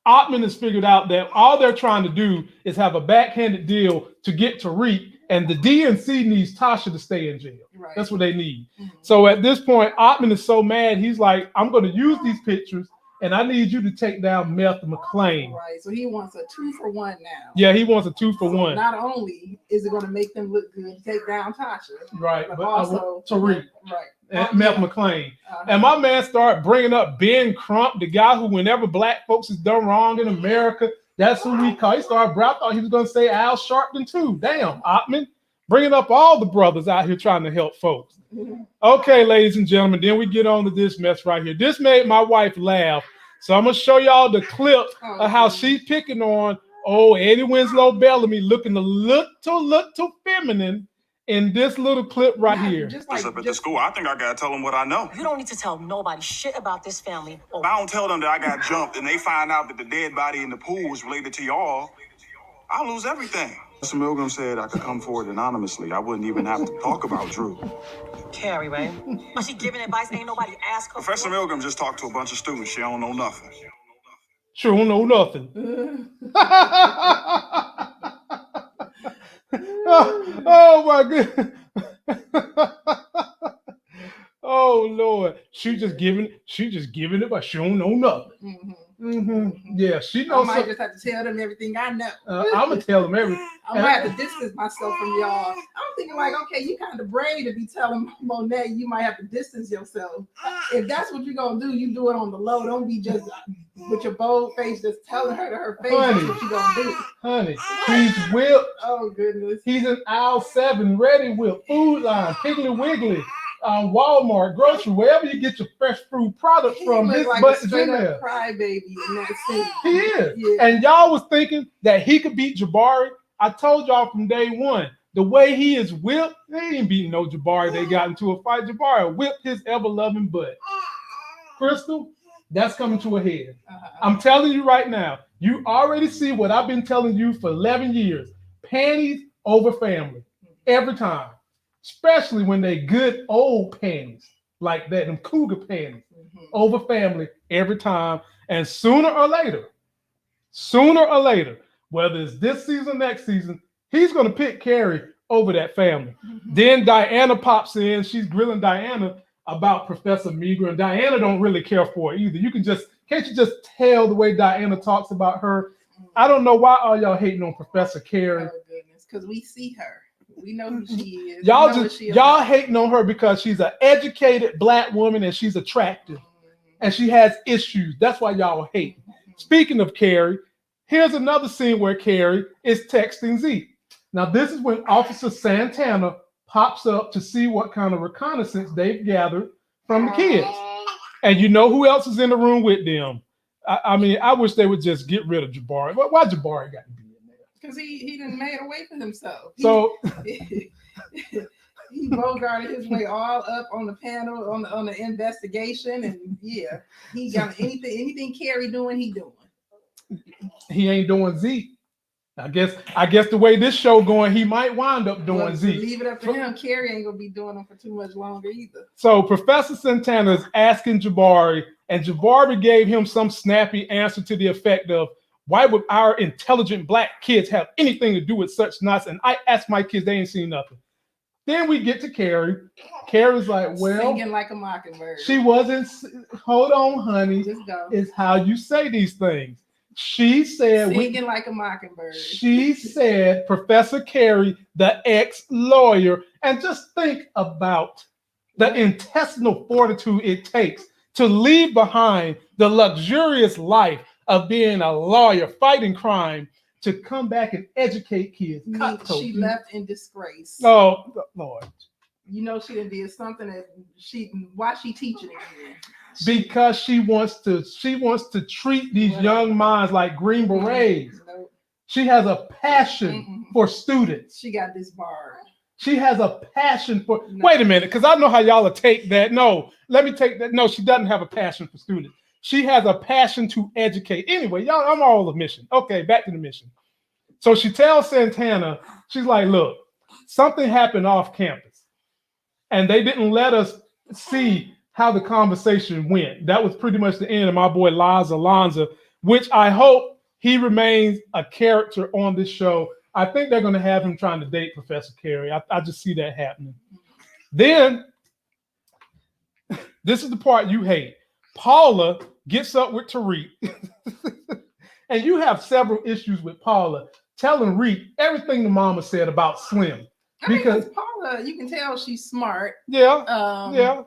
Ottman has figured out that all they're trying to do is have a backhanded deal to get Tariq, and the DNC needs Tasha to stay in jail. Right. That's what they need. So at this point, Ottman is so mad, he's like, I'm going to use these pictures, and I need you to take down Meth McLean. Right. So he wants a 2-for-1 now. Yeah, he wants a 2-for-1. Not only is it going to make them look good to take down Tasha, right, but also Tariq. Right. And Meth McLean. And my man started bringing up Ben Crump, the guy who, whenever black folks has done wrong in America, that's who we call. He started, I thought he was going to say Al Sharpton too. Damn, Ottman, bringing up all the brothers out here trying to help folks. Okay, ladies and gentlemen, then we get on to this mess right here. This made my wife laugh. So I'm going to show y'all the clip of how she's picking on, Eddie Winslow Bellamy looking a little feminine in this little clip right here. Just up at the school, I think I gotta tell them what I know. You don't need to tell nobody shit about this family. If I don't tell them that I got jumped and they find out that the dead body in the pool was related to y'all, I'll lose everything. Mr. Milgram said I could come forward anonymously. I wouldn't even have to talk about Drew. Carrie, right? But she giving advice, ain't nobody ask her. Professor Milgram just talked to a bunch of students. She don't know nothing. She don't know nothing. Oh my goodness. Oh Oh Lord, she just giving it, but she don't know nothing. Yeah, she I knows. might just have to tell them everything I know. I'm gonna tell them everything. I'm gonna have to distance myself from y'all. I'm thinking like, okay, you kind of brave to be telling Monet you might have to distance yourself. If that's what you're gonna do, you do it on the low. Don't be just with your bold face just telling her to her face that's what you gonna do. Honey, he's whipped. Oh goodness. He's in aisle 7, Ready Whip, Food Line, Piggly Wiggly, Walmart, grocery, wherever you get your fresh fruit product from. His like butt a is straight in there. up crybaby in that scene. He is. Yeah. And y'all was thinking that he could beat Jabari. I told y'all from day one, the way he is whipped, they ain't beating no Jabari. They got into a fight. Jabari whipped his ever-loving butt. Crystal, that's coming to a head. I'm telling you right now, you already see what I've been telling you for 11 years. Panties over family. Every time. Especially when they good old panties like that, them cougar panties. Over family every time. And sooner or later, whether it's this season, next season, he's going to pick Carrie over that family. Then Diana pops in. She's grilling Diana about Professor Meager, and Diana don't really care for it either. Can't you just tell the way Diana talks about her? I don't know why all y'all hating on Professor Carrie. Oh goodness, because we see her. We know who she is. Y'all hating on her because she's an educated Black woman and she's attractive. And she has issues. That's why y'all hate. Speaking of Carrie, here's another scene where Carrie is texting Zeke. Now, this is when Officer Santana pops up to see what kind of reconnaissance they've gathered from the kids. And you know who else is in the room with them? I mean, I wish they would just get rid of Jabari. Why Jabari got to be in there? Because he done made a way for himself. He bogarted his way all up on the panel on the investigation, and yeah, he got anything Carrie doing, he doing. He ain't doing Zeke. I guess the way this show going, he might wind up doing Zeke. Leave it up to him. Carrie ain't gonna be doing them for too much longer either. So Professor Santana is asking Jabari, and Jabari gave him some snappy answer to the effect of, "Why would our intelligent Black kids have anything to do with such nonsense? And I asked my kids, they ain't seen nothing." Then we get to Carrie. Carrie's like, well, singing like a mockingbird. She wasn't. Hold on, honey. Just go. It's how you say these things. She said, singing like a mockingbird. She said, Professor Carrie, the ex-lawyer, and just think about the intestinal fortitude it takes to leave behind the luxurious life of being a lawyer fighting crime to come back and educate kids. She left in disgrace. Oh, Lord. You know she done did something that why she teaching again? Because she wants to treat these young minds like Green Berets. Nope. She has a passion for students. She got this bar. She has a passion for. Wait a minute, because I know how y'all will take that. No, let me take that. No, she doesn't have a passion for students. She has a passion to educate. Anyway, y'all, I'm all the mission. Okay, back to the mission. So she tells Santana, she's like, look, something happened off campus, and they didn't let us see how the conversation went. That was pretty much the end of my boy Liza Alonzo, which I hope he remains a character on this show. I think they're going to have him trying to date Professor Carrie. I just see that happening. Then, this is the part you hate. Paula gets up with Tariq, and you have several issues with Paula telling Reek everything the mama said about Slim. Because Paula, you can tell she's smart. Yeah. Yeah.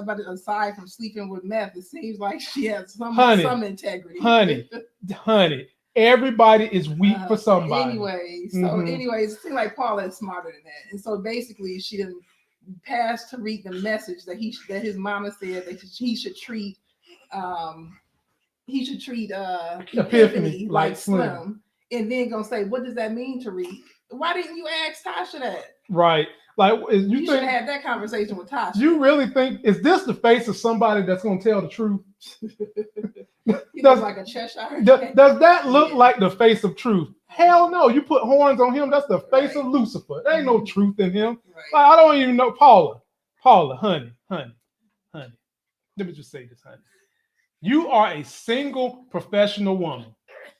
But aside from sleeping with meth, it seems like she has some integrity. Honey, everybody is weak for somebody. Anyways, it seems like Paula is smarter than that. And so basically, she didn't pass Tariq the message that his mama said that he should treat Epiphany like Slim. And then gonna say, what does that mean, Tariq? Why didn't you ask Tasha that? Right. Like you should have had that conversation with Tasha. You really think, is this the face of somebody that's gonna tell the truth? Does like a Cheshire? Does that look like the face of truth? Hell no. You put horns on him, that's the face of Lucifer. There ain't no truth in him. Right. Like, I don't even know. Paula, honey. Let me just say this, honey. You are a single professional woman.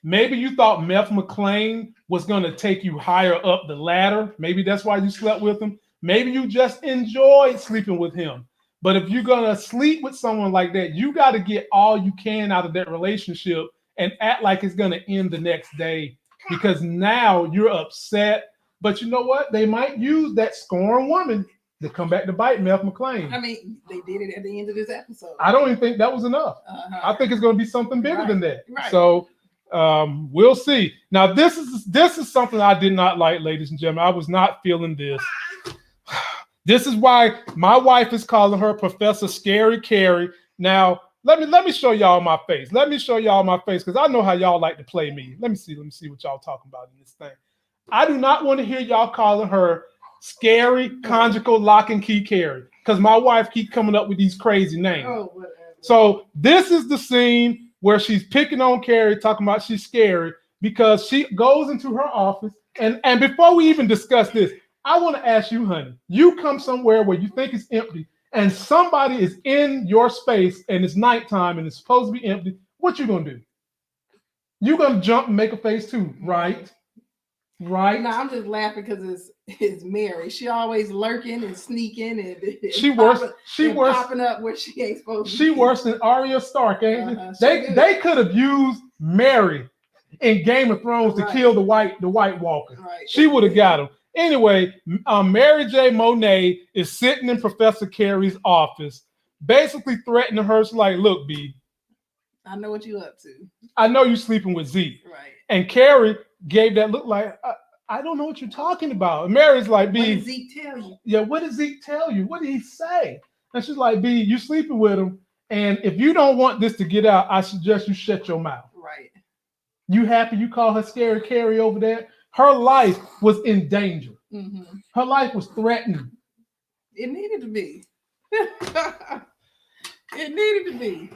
Maybe you thought Meth McLean was going to take you higher up the ladder. Maybe that's why you slept with him. Maybe you just enjoyed sleeping with him. But if you're gonna sleep with someone like that, you got to get all you can out of that relationship and act like it's gonna end the next day, because now you're upset. But you know what? They might use that scorned woman to come back to bite Meth McClain. I mean, they did it at the end of this episode. I don't even think that was enough. I think it's going to be something bigger than that. So we'll see. Now, this is something I did not like, ladies and gentlemen. I was not feeling this. This is why my wife is calling her Professor Scary Carrie. Now, let me show y'all my face. Let me show y'all my face, because I know how y'all like to play me. Let me see what y'all talking about in this thing. I do not want to hear y'all calling her Scary Conjugal Lock and Key Carrie, because my wife keep coming up with these crazy names. Oh, whatever. So this is the scene where she's picking on Carrie, talking about she's scary, because she goes into her office. And before we even discuss this, I want to ask you, honey, you come somewhere where you think it's empty and somebody is in your space and it's nighttime and it's supposed to be empty. What you going to do? You're going to jump and make a face too, right? Right. No, I'm just laughing because it's Mary. She always lurking and sneaking and she popping up where she ain't supposed to. She worse than Arya Stark, ain't she? They could have used Mary in Game of Thrones to kill the White Walker. Right. She would have got him. Anyway, Mary J. Monet is sitting in Professor Carrie's office, basically threatening her. She's like, "Look, B, I know what you up to. I know you sleeping with Zeke." Right. And Carrie gave that look like, I don't know what you're talking about. And Mary's like, B, what did Zeke tell you? Yeah, what did Zeke tell you? What did he say? And she's like, B, you sleeping with him. And if you don't want this to get out, I suggest you shut your mouth. Right. You happy you call her Scary Carrie over there? Her life was in danger. Mm-hmm. Her life was threatened. It needed to be. It needed to be.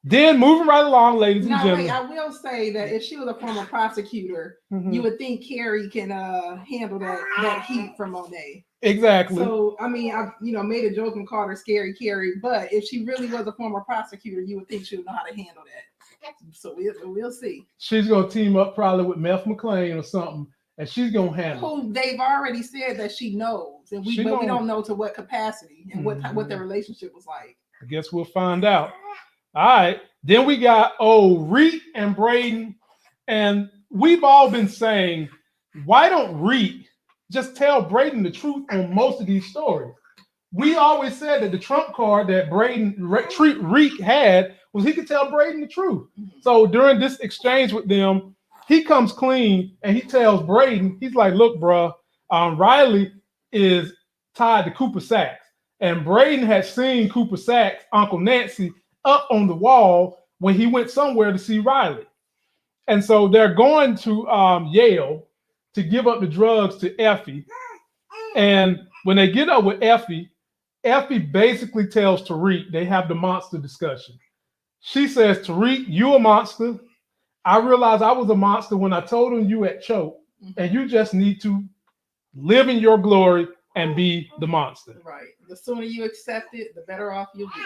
Then moving right along, ladies and gentlemen. Wait, I will say that if she was a former prosecutor, you would think Carrie can handle that heat from Monet. Exactly. So I mean, I made a joke and called her Scary Carrie, but if she really was a former prosecutor, you would think she would know how to handle that. So we'll see. She's gonna team up probably with Meth McClain or something, and she's gonna handle. Who they've already said that she knows, and we don't know to what capacity and what the relationship was like. I guess we'll find out. All right. Then we got Reek and Braden, and we've all been saying, why don't Reek just tell Braden the truth on most of these stories? We always said that the trump card that Reek had was he could tell Braden the truth. So during this exchange with them, he comes clean and he tells Braden, he's like, look, bro, Riley is tied to Cooper Sacks. And Braden had seen Cooper Sacks' Uncle Nancy up on the wall when he went somewhere to see Riley. And so they're going to Yale to give up the drugs to Effie. And when they get up with Effie basically tells Tariq, they have the monster discussion. She says, Tariq, you a monster. I realized I was a monster when I told him you had choked, and you just need to live in your glory and be the monster. Right. The sooner you accept it, the better off you'll be.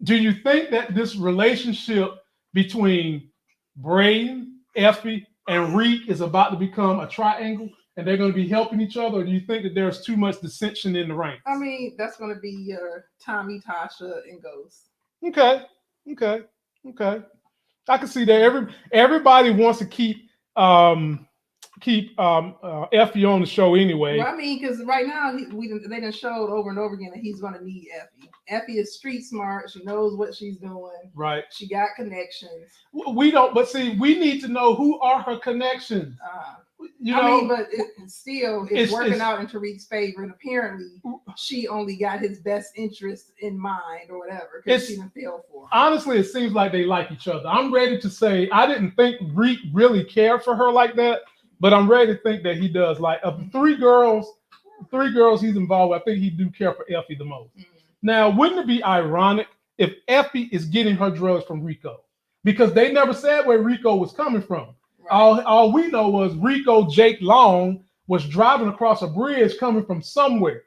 Do you think that this relationship between Braden, Effie, and Reek is about to become a triangle and they're going to be helping each other? Or do you think that there's too much dissension in the ranks? I mean, that's going to be your Tommy, Tasha, and Ghost. Okay. I can see that. Everybody wants to keep Effie on the show anyway. Well, I mean, because right now they done showed over and over again that he's going to need Effie. Effie is street smart. She knows what she's doing. Right. She got connections. We don't, but see, we need to know who are her connections. But it's working out in Tariq's favor, and apparently she only got his best interest in mind or whatever because she didn't feel for him. Honestly, it seems like they like each other. I'm ready to say I didn't think Reek really cared for her like that, but I'm ready to think that he does. Like of the three girls he's involved with, I think he do care for Effie the most. Now, wouldn't it be ironic if Effie is getting her drugs from Rico? Because they never said where Rico was coming from. Right. All we know was Rico Jake Long was driving across a bridge coming from somewhere.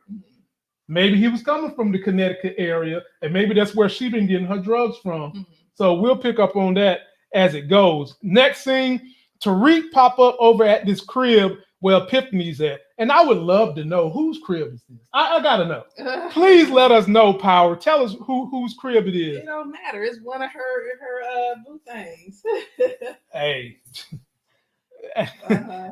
Maybe he was coming from the Connecticut area, and maybe that's where she been getting her drugs from. So we'll pick up on that as it goes. Next scene, Tariq pop up over at this crib where Epiphany's at. And I would love to know whose crib is this. I gotta know. Please let us know, Power. Tell us whose crib it is. It don't matter. It's one of her boo things. Hey.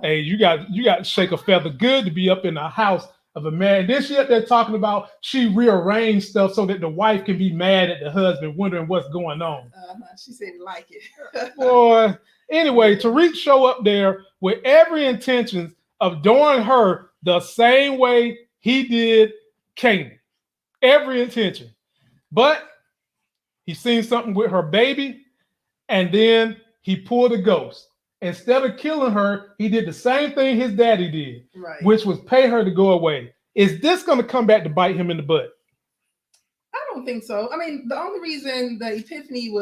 Hey, you got to shake a feather good to be up in the house of a man. Then she up there talking about she rearranged stuff so that the wife can be mad at the husband, wondering what's going on. She said like it. Boy. Anyway, Tariq show up there with every intention of doing her the same way he did Canaan. Every intention. But he seen something with her baby, and then he pulled a ghost. Instead of killing her, he did the same thing his daddy did, right, which was pay her to go away. Is this going to come back to bite him in the butt? I don't think so. I mean, the only reason that Epiphany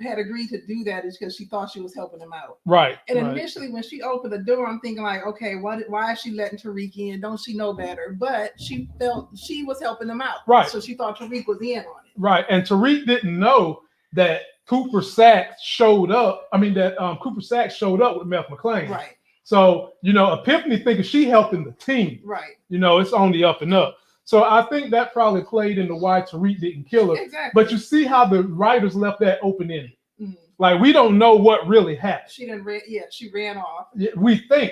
had agreed to do that is because she thought she was helping him out. Right. And initially, when she opened the door, I'm thinking like, okay, why is she letting Tariq in? Don't she know better? But she felt she was helping him out. Right. So she thought Tariq was in on it. Right. And Tariq didn't know that Cooper Sacks showed up. I mean, that Cooper Sacks showed up with Meth McClain. Right. So, Epiphany thinking she helping the team. Right. It's on the up and up. So I think that probably played into why Tariq didn't kill her. Exactly. But you see how the writers left that open-ended. Mm-hmm. Like, we don't know what really happened. She ran off. We think.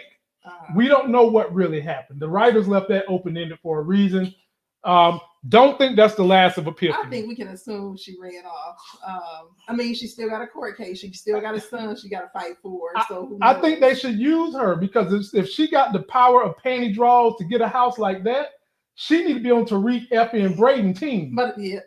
We don't know what really happened. The writers left that open-ended for a reason. Don't think that's the last of Epiphany. I think we can assume she ran off. I mean, she still got a court case. She still got a son she got to fight for. So I think they should use her, because if she got the power of panty draws to get a house like that, she need to be on Tariq, Effie, and Braden team. But yeah.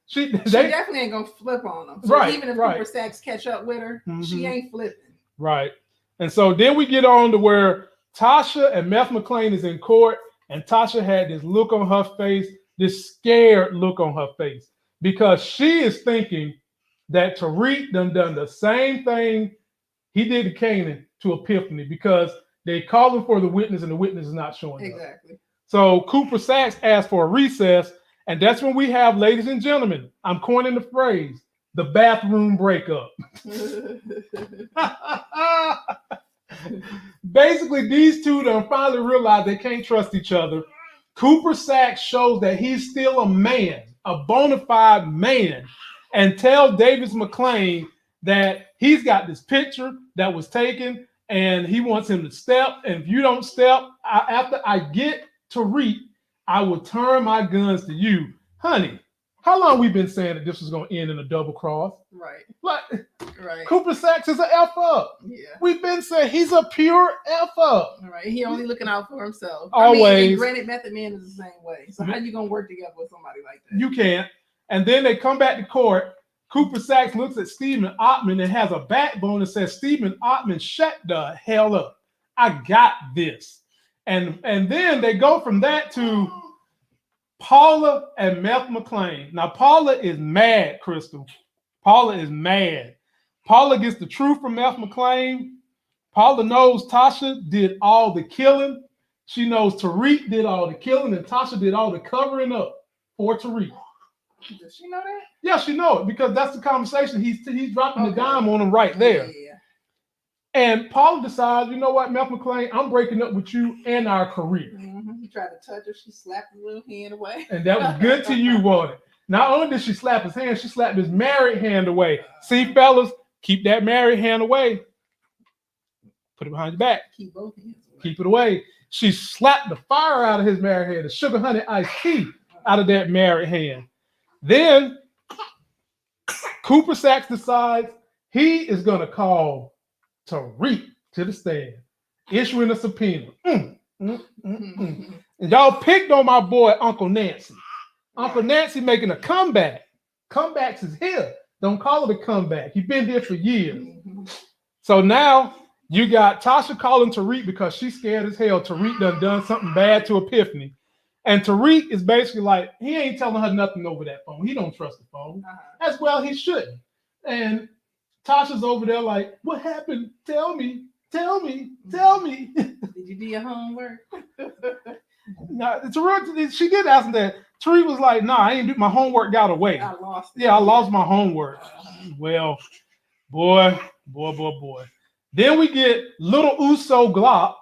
She definitely ain't gonna flip on them. So right. Even if Cooper Sacks catch up with her, she ain't flipping. Right. And so then we get on to where Tasha and Meth McClain is in court, and Tasha had this look on her face, this scared look on her face, because she is thinking that Tariq done the same thing he did to Canaan to Epiphany, because they called him for the witness and the witness is not showing up. Exactly. So Cooper Sacks asked for a recess, and that's when we have, ladies and gentlemen, I'm coining the phrase, the bathroom breakup. Basically, these two done finally realized they can't trust each other. Cooper Sacks shows that he's still a man, a bona fide man, and tell Davis McClain that he's got this picture that was taken and he wants him to step. And if you don't step, after I get Tariq, I will turn my guns to you. Honey, how long we been saying that this was going to end in a double cross? Right. Right. Cooper Sacks is an F up. Yeah. We've been saying he's a pure F up. Right. He only looking out for himself. Always. I mean, granted, Method Man is the same way. So how you going to work together with somebody like that? You can't. And then they come back to court. Cooper Sacks looks at Stephen Ottman and has a backbone and says, Stephen Ottman, shut the hell up. I got this. And then they go from that to Paula and Meth McClain. Now, Paula is mad, Crystal. Paula is mad. Paula gets the truth from Meth McClain. Paula knows Tasha did all the killing. She knows Tariq did all the killing, and Tasha did all the covering up for Tariq. Does she know that? Yeah, she knows it, because that's the conversation. He's dropping the dime on him right there. Yeah. And Paula decides, you know what, Meth McClain, I'm breaking up with you and our career. Mm-hmm. He tried to touch her. She slapped his little hand away. And that was good to you, wasn't it? Not only did she slap his hand, she slapped his married hand away. See, fellas, keep that married hand away. Put it behind your back. Keep both hands away. Keep it away. She slapped the fire out of his married hand, the sugar honey iced tea out of that married hand. Then Cooper Sacks decides he is going to call Tariq to the stand, issuing a subpoena. And y'all picked on my boy, Uncle Nancy. Uncle Nancy making a comeback. Comebacks is here. Don't call it a comeback. He's been here for years. So now you got Tasha calling Tariq because she's scared as hell. Tariq done something bad to Epiphany. And Tariq is basically like, he ain't telling her nothing over that phone. He don't trust the phone. As well, he shouldn't. And Tasha's over there like, what happened? Tell me. Did you do your homework? No, Tariq, she did ask him that. Tariq was like, nah, I ain't do my homework, got away. I lost it. Yeah, I lost my homework. Well, boy. Then we get little Uso Glock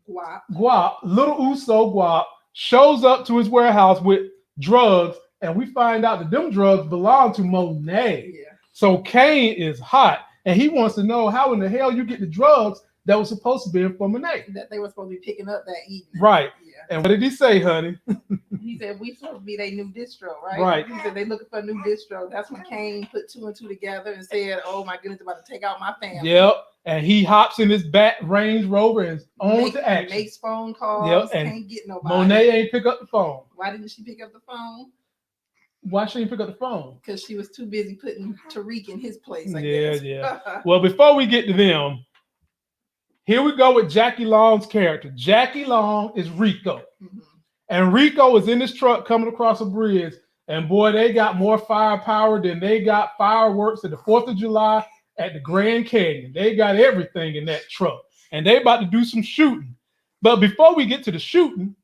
Guap. Little Uso Guap, shows up to his warehouse with drugs, and we find out that them drugs belong to Monet. Yeah. So Kane is hot, and he wants to know how in the hell you get the drugs that was supposed to be for Monet. That they were supposed to be picking up that evening. Right. Yeah. And what did he say, honey? He said, we supposed to be their new distro, right? Right. He said they looking for a new distro. That's when Kane put 2 and 2 together and said, oh my goodness, about to take out my family. Yep. And he hops in his back Range Rover and is on to action. Makes phone calls. Yep. And can't get nobody. Monet ain't pick up the phone. Why didn't she pick up the phone? Why she didn't pick up the phone? Because she was too busy putting Tariq in his place, I guess. Yeah. Well, before we get to them, here we go with Jackie Long's character. Jackie Long is Rico. Mhm. And Rico is in his truck coming across a bridge. And boy, they got more firepower than they got fireworks at the 4th of July at the Grand Canyon. They got everything in that truck. And they about to do some shooting. But before we get to the shooting,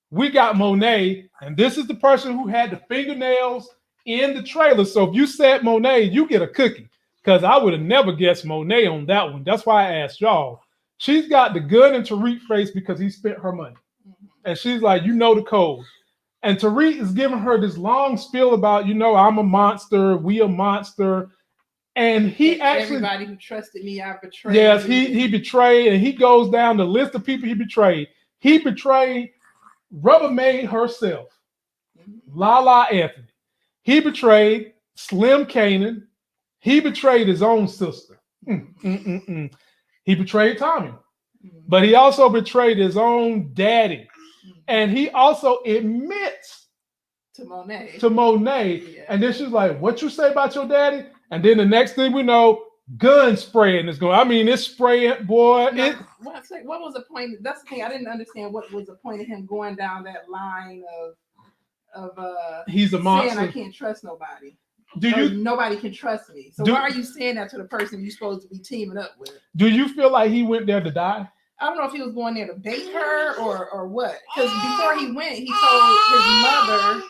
we got Monet. And this is the person who had the fingernails in the trailer. So if you said Monet, you get a cookie. Because I would have never guessed Monet on that one. That's why I asked y'all. She's got the gun in Tariq's face because he spent her money. And she's like, you know the code. And Tariq is giving her this long spiel about, you know, I'm a monster, we a monster. And he actually... Everybody who trusted me, I betrayed. Yes, he betrayed, and he goes down the list of people he betrayed. He betrayed Rubbermaid herself, Lala Anthony. He betrayed Slim Canaan. He betrayed his own sister. He betrayed Tommy. But he also betrayed his own daddy. And he also admits to Monet. Yeah. And then she's like, what you say about your daddy? And then the next thing we know, gun spraying is going. I mean, it's spraying, boy. What was the point? That's the thing. I didn't understand what was the point of him going down that line of he's a monster. saying I can't trust nobody. Nobody can trust me. So why are you saying that to the person you're supposed to be teaming up with? Do you feel like he went there to die? I don't know if he was going there to bait her or what. Because before he went, he told his mother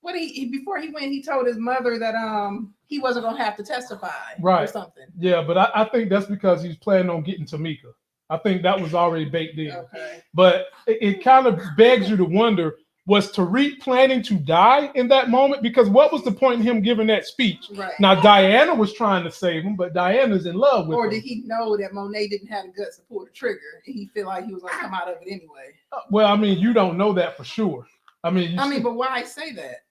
he told his mother that he wasn't gonna have to testify, right, or something. Yeah, but I think that's because he's planning on getting Tamika. I think that was already baked in. Okay. But it kind of begs you to wonder, was Tariq planning to die in that moment? Because what was the point in him giving that speech? Right. Now, Diana was trying to save him, but Diana's in love with him. Or did he know that Monet didn't have the guts to pull the trigger and he feel like he was going to come out of it anyway? Well, I mean, you don't know that for sure. But why say that?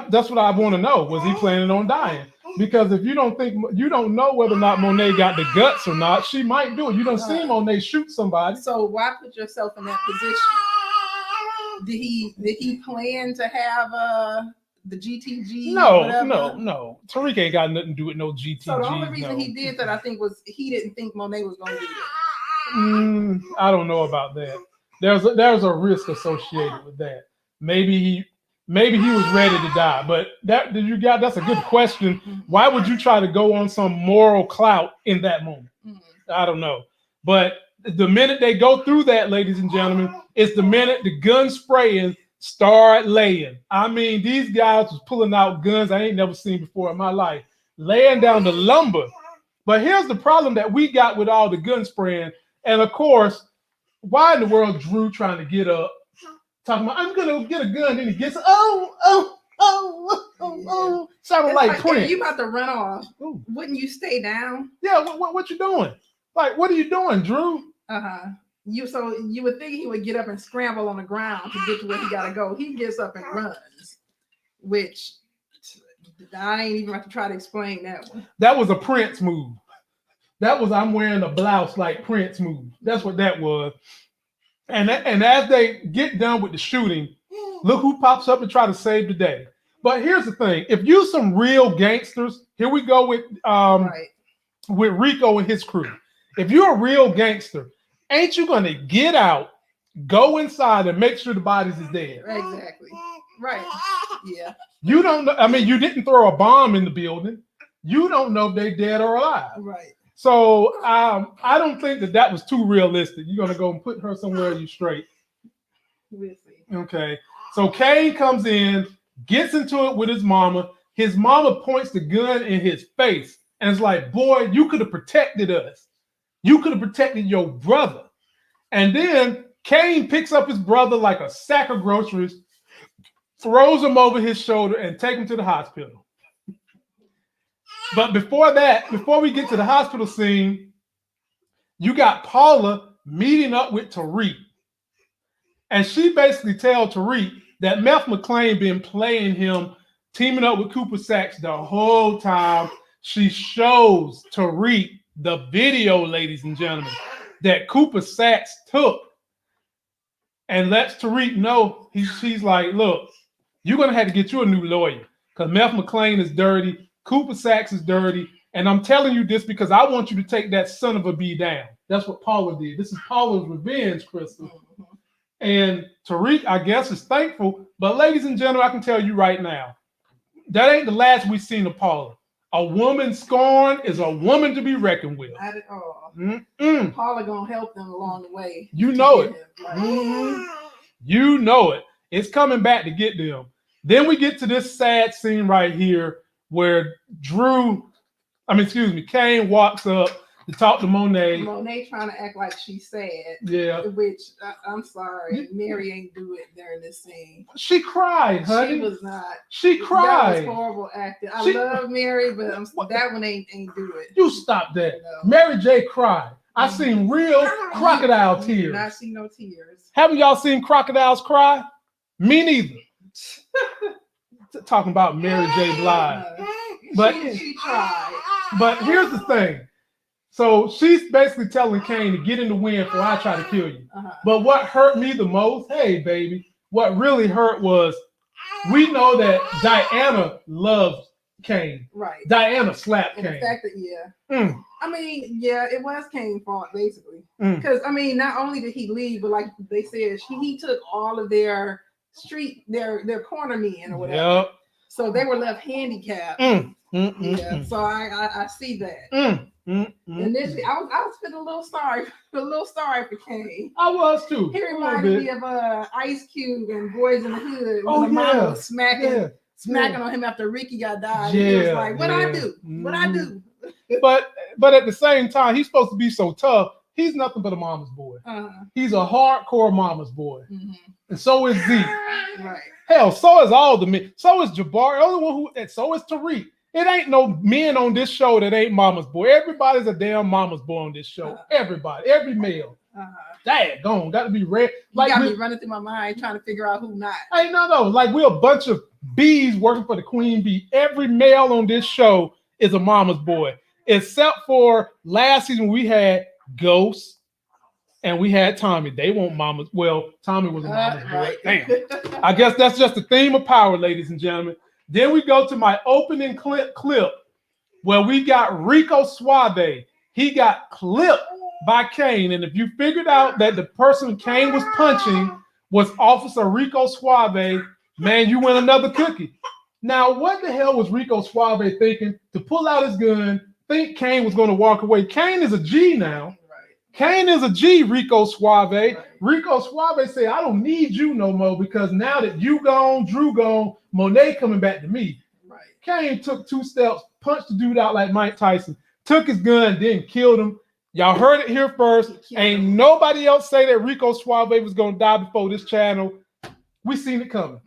That's what I want to know. Was he planning on dying? Because if you don't know whether or not Monet got the guts or not, she might do it. You don't see Monet shoot somebody. So why put yourself in that position? Did he plan to have the GTG? No. Tariq ain't got nothing to do with no GTG. So the only reason he did that, I think, was he didn't think Monet was going to do that. I don't know about that. There's a risk associated with that. Maybe he was ready to die. But that's a good question. Why would you try to go on some moral clout in that moment? I don't know. But the minute they go through that, ladies and gentlemen, it's the minute the gun spraying start laying. I mean, these guys was pulling out guns I ain't never seen before in my life, laying down the lumber. But here's the problem that we got with all the gun spraying. And of course, why in the world Drew trying to get up, talking about, I'm gonna get a gun, then he gets, sounding like Prince. Hey, you about to run off. Ooh. Wouldn't you stay down? Yeah, what you doing? Like, what are you doing, Drew? So you would think he would get up and scramble on the ground to get to where he gotta go. He gets up and runs, which I ain't even have to try to explain that one. That was a Prince move. That was I'm wearing a blouse like Prince move. That's what that was. And as they get done with the shooting, look who pops up and try to save the day. But here's the thing: if you some real gangsters, here we go with Rico and his crew. If you're a real gangster, ain't you gonna get out, go inside, and make sure the bodies is dead? Exactly. Right. Yeah. You don't know. I mean, you didn't throw a bomb in the building. You don't know if they're dead or alive. Right. So I don't think that was too realistic. You're gonna go and put her somewhere you straight. We'll see. Okay. So Kane comes in, gets into it with his mama. His mama points the gun in his face and it's like, boy, you could have protected us. You could have protected your brother. And then Kane picks up his brother like a sack of groceries, throws him over his shoulder, and take him to the hospital. But before we get to the hospital scene, you got Paula meeting up with Tariq. And she basically tells Tariq that Meth McClain been playing him, teaming up with Cooper Saxe the whole time. She shows Tariq the video, ladies and gentlemen, that Cooper Saxe took and lets Tariq know. She's like, look, you're going to have to get you a new lawyer because Meth McClain is dirty, Cooper Saxe is dirty, and I'm telling you this because I want you to take that son of a B down. That's what Paula did. This is Paula's revenge, Crystal. And Tariq, I guess, is thankful. But ladies and gentlemen, I can tell you right now, that ain't the last we've seen of Paula. A woman scorned is a woman to be reckoned with. Not at all. Mm-mm. Paula gonna help them along the way. You know it. Like, You know it. It's coming back to get them. Then we get to this sad scene right here where Kane walks up to talk to Monet. Monet trying to act like she's sad. Yeah. Which I'm sorry, Mary ain't do it during this scene. She cried, honey. She was not. She cried. That was horrible acting. I love Mary, but that one ain't do it. You stop that. No. Mary J. cried. I seen real crocodile tears. Did not see no tears. Haven't y'all seen crocodiles cry? Me neither. Talking about Mary J. Blige. But she tried. But here's the thing. So she's basically telling Kane to get in the wind before I try to kill you. But what hurt me the most, hey, baby, what really hurt was we know that Diana loves Kane. Right. Diana slapped And Kane. the fact that, I mean, yeah, it was Kane's fault, basically. Mm. Because, I mean, not only did he leave, but like they said, he took all of their corner men or whatever. Yep. So they were left handicapped. Yeah, so I see that. Initially, I was feeling a little sorry for Kane. I was too. He reminded me of Ice Cube and Boys in the Hood. When the mama was smacking on him after Ricky got died. He was like, "What I do? What I do?" But at the same time, he's supposed to be so tough. He's nothing but a mama's boy. He's a hardcore mama's boy, and so is Z. Right. Hell, so is all the men. So is Jabari. So is Tariq. It ain't no men on this show that ain't mama's boy. Everybody's a damn mama's boy on this show. Everybody, every male. Daggone, got to be red. Like got me running through my mind trying to figure out who not. Hey, no. Like we're a bunch of bees working for the queen bee. Every male on this show is a mama's boy, except for last season we had Ghost and we had Tommy. They want mamas. Well, Tommy was a mama's boy. Right. Damn. I guess that's just the theme of power, ladies and gentlemen. Then we go to my opening clip where we got Rico Suave. He got clipped by Kane. And if you figured out that the person Kane was punching was Officer Rico Suave, man, you win another cookie. Now, what the hell was Rico Suave thinking to pull out his gun, think Kane was going to walk away? Kane is a G now. Kane is a G, Rico Suave. Right. Rico Suave said, I don't need you no more because now that you gone, Drew gone, Monet coming back to me. Right. Kane took 2 steps, punched the dude out like Mike Tyson, took his gun, then killed him. Y'all heard it here first. Ain't nobody else say that Rico Suave was going to die before this channel. We seen it coming.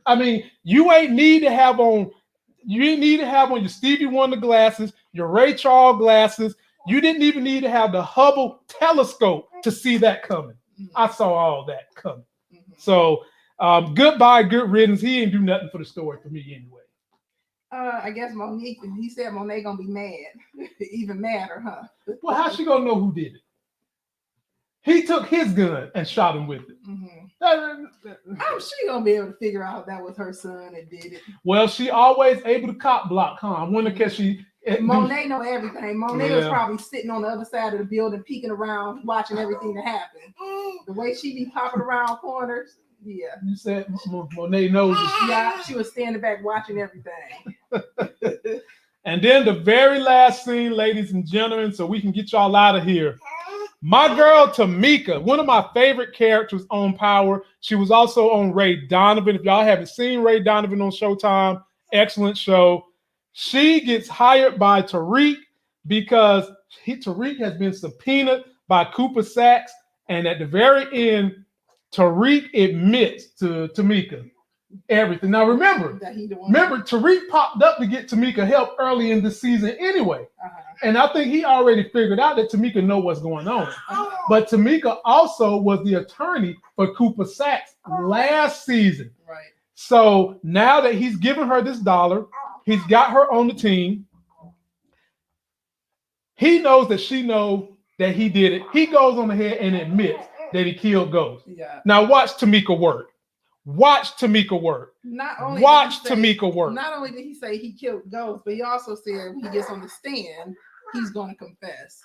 I mean, you ain't need to have on your Stevie Wonder glasses, your Ray Charles glasses. You didn't even need to have the Hubble telescope to see that coming. I saw all that coming. So goodbye, good riddance. He ain't do nothing for the story for me anyway. I guess Monique, he said Monet gonna be mad, even madder, huh? Well, how's she gonna know who did it? He took his gun and shot him with it. How's she gonna be able to figure out that was her son that did it? Well, she always able to cop block, huh? I wonder because she. Monet know everything. Monet was probably sitting on the other side of the building, peeking around, watching everything that happened. The way she be popping around corners, yeah. You said Monet knows it. Yeah, she was standing back watching everything. And then the very last scene, ladies and gentlemen, so we can get y'all out of here. My girl Tamika, one of my favorite characters on Power. She was also on Ray Donovan. If y'all haven't seen Ray Donovan on Showtime, excellent show. She gets hired by Tariq because Tariq has been subpoenaed by Cooper Saxe. And at the very end, Tariq admits to Tamika everything. Now remember, that he the one. Tariq popped up to get Tamika help early in the season anyway. And I think he already figured out that Tamika know what's going on. But Tamika also was the attorney for Cooper Sacks last season. Right. So now that he's given her this $1, he's got her on the team. He knows that she knows that he did it. He goes on ahead and admits that he killed Ghost. Yeah. Now watch Tamika work. Watch Tamika work. Not only Watch did he say, Tamika work. Not only did he say he killed Ghost, but he also said when he gets on the stand, he's going to confess.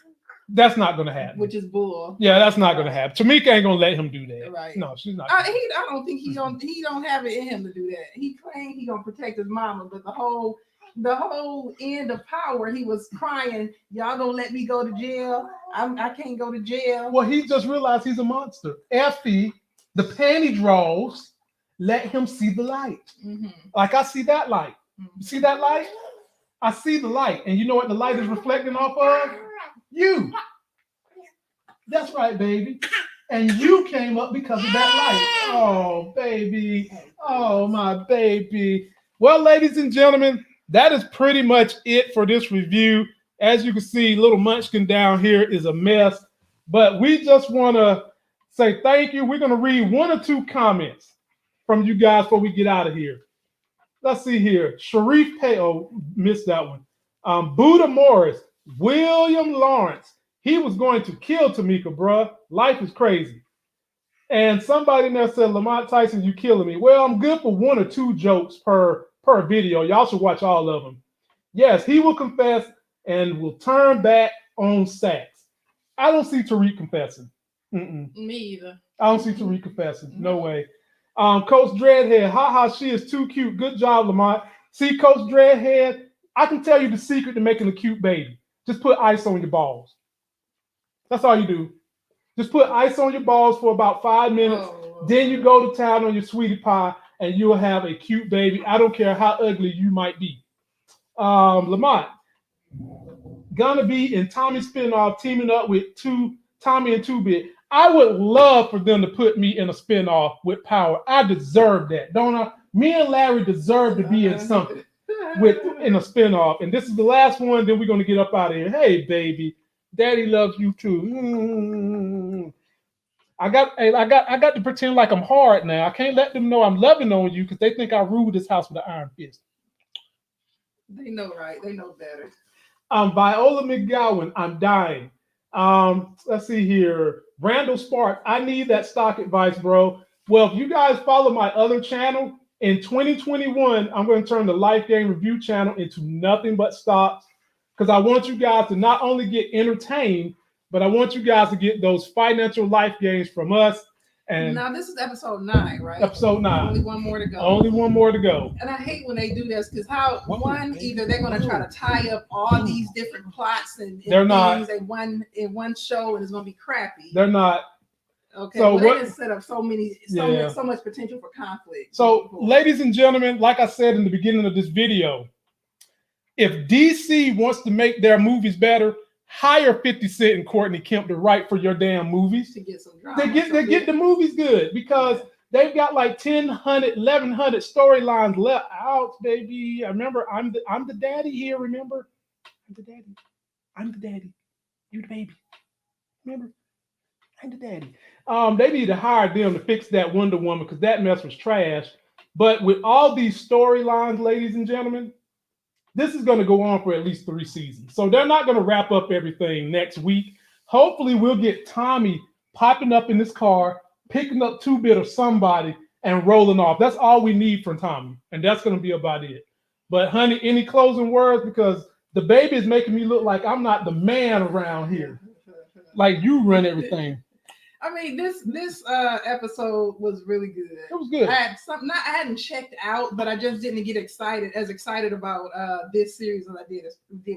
That's not going to happen. Which is bull. Yeah, that's not going to happen. Tamika ain't going to let him do that. Right. No, she's not. I don't think he don't have it in him to do that. He claimed he gonna protect his mama, but the whole end of Power, he was crying, y'all gonna let me go to jail? I can't go to jail. Well, he just realized he's a monster. Effie, the panty draws, let him see the light. Mm-hmm. Like I see that light. Mm-hmm. See that light? I see the light. And you know what the light is reflecting off of? You. That's right, baby. And you came up because of that light. Oh, baby. Oh, my baby. Well, ladies and gentlemen, that is pretty much it for this review. As you can see, little Munchkin down here is a mess. But we just want to say thank you. We're going to read 1 or 2 comments from you guys before we get out of here. Let's see here. Sharif Peo, missed that one. Buddha Morris, William Lawrence. He was going to kill Tamika, bruh. Life is crazy. And somebody in there said, Lamont Tyson, you killing me. Well, I'm good for 1 or 2 jokes per video. Y'all should watch all of them. Yes, he will confess and will turn back on Sacks. I don't see Tariq confessing. Me either. I don't see Tariq confessing. No way. Coach Dreadhead, haha, she is too cute. Good job, Lamont. See, Coach Dreadhead, I can tell you the secret to making a cute baby. Just put ice on your balls. That's all you do. Just put ice on your balls for about 5 minutes. Then you go to town on your sweetie pie, and you'll have a cute baby. I don't care how ugly you might be. Lamont, gonna be in Tommy's spinoff teaming up with Tommy and 2-Bit. I would love for them to put me in a spinoff with Power. I deserve that, don't I? Me and Larry deserve to be in something in a spinoff. And this is the last one. Then we're gonna get up out of here. Hey, baby, Daddy loves you too. I got to pretend like I'm hard now. I can't let them know I'm loving on you because they think I ruled this house with an iron fist. They know, right? They know better. Viola McGowan, I'm dying. Let's see here. Randall Spark, I need that stock advice, bro. Well, if you guys follow my other channel, in 2021, I'm going to turn the Life Game Review channel into nothing but stocks because I want you guys to not only get entertained, but I want you guys to get those financial life gains from us. And now this is episode 9, right? Episode 9. Only 1 more to go. Only 1 more to go. And I hate when they do this because either they're going to try to tie up all these different plots and they're things not in one show, and it's going to be crappy. They're not. Okay, so they can set up so much potential for conflict. So, ladies and gentlemen, like I said in the beginning of this video, if DC wants to make their movies better, hire 50 Cent and Courtney Kemp to write for your damn movies. To get some drama. They get the movies good because they've got like 1,100 storylines left out, baby. I remember I'm the daddy here. Remember, I'm the daddy. I'm the daddy. You the baby. Remember, I'm the daddy. They need to hire them to fix that Wonder Woman because that mess was trash. But with all these storylines, ladies and gentlemen, this is going to go on for at least 3 seasons. So they're not going to wrap up everything next week. Hopefully we'll get Tommy popping up in this car, picking up 2-Bit or somebody and rolling off. That's all we need from Tommy. And that's going to be about it. But honey, any closing words? Because the baby is making me look like I'm not the man around here. Like you run everything. I mean, this episode was really good. It was good. I hadn't checked out, but I just didn't get excited about this series as I did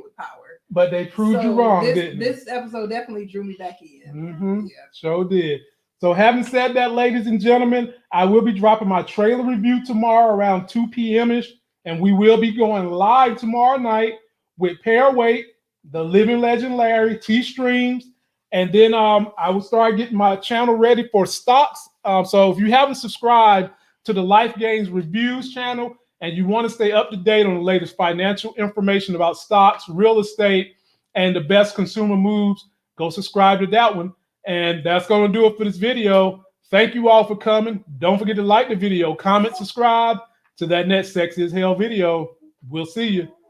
with Power. But they proved you wrong, didn't they? This episode definitely drew me back in. Mm-hmm. Yeah, sure did. So having said that, ladies and gentlemen, I will be dropping my trailer review tomorrow around 2 p.m.ish, and we will be going live tomorrow night with Pairweight, the Living Legend Larry, T-Streams. And then I will start getting my channel ready for stocks So if you haven't subscribed to the Life Gains Reviews channel and you want to stay up to date on the latest financial information about stocks, real estate, and the best consumer moves, go subscribe to that one. And that's going to do it for this video. Thank you all for coming. Don't forget to like the video, comment, subscribe to that next Sexy as Hell video. We'll see you.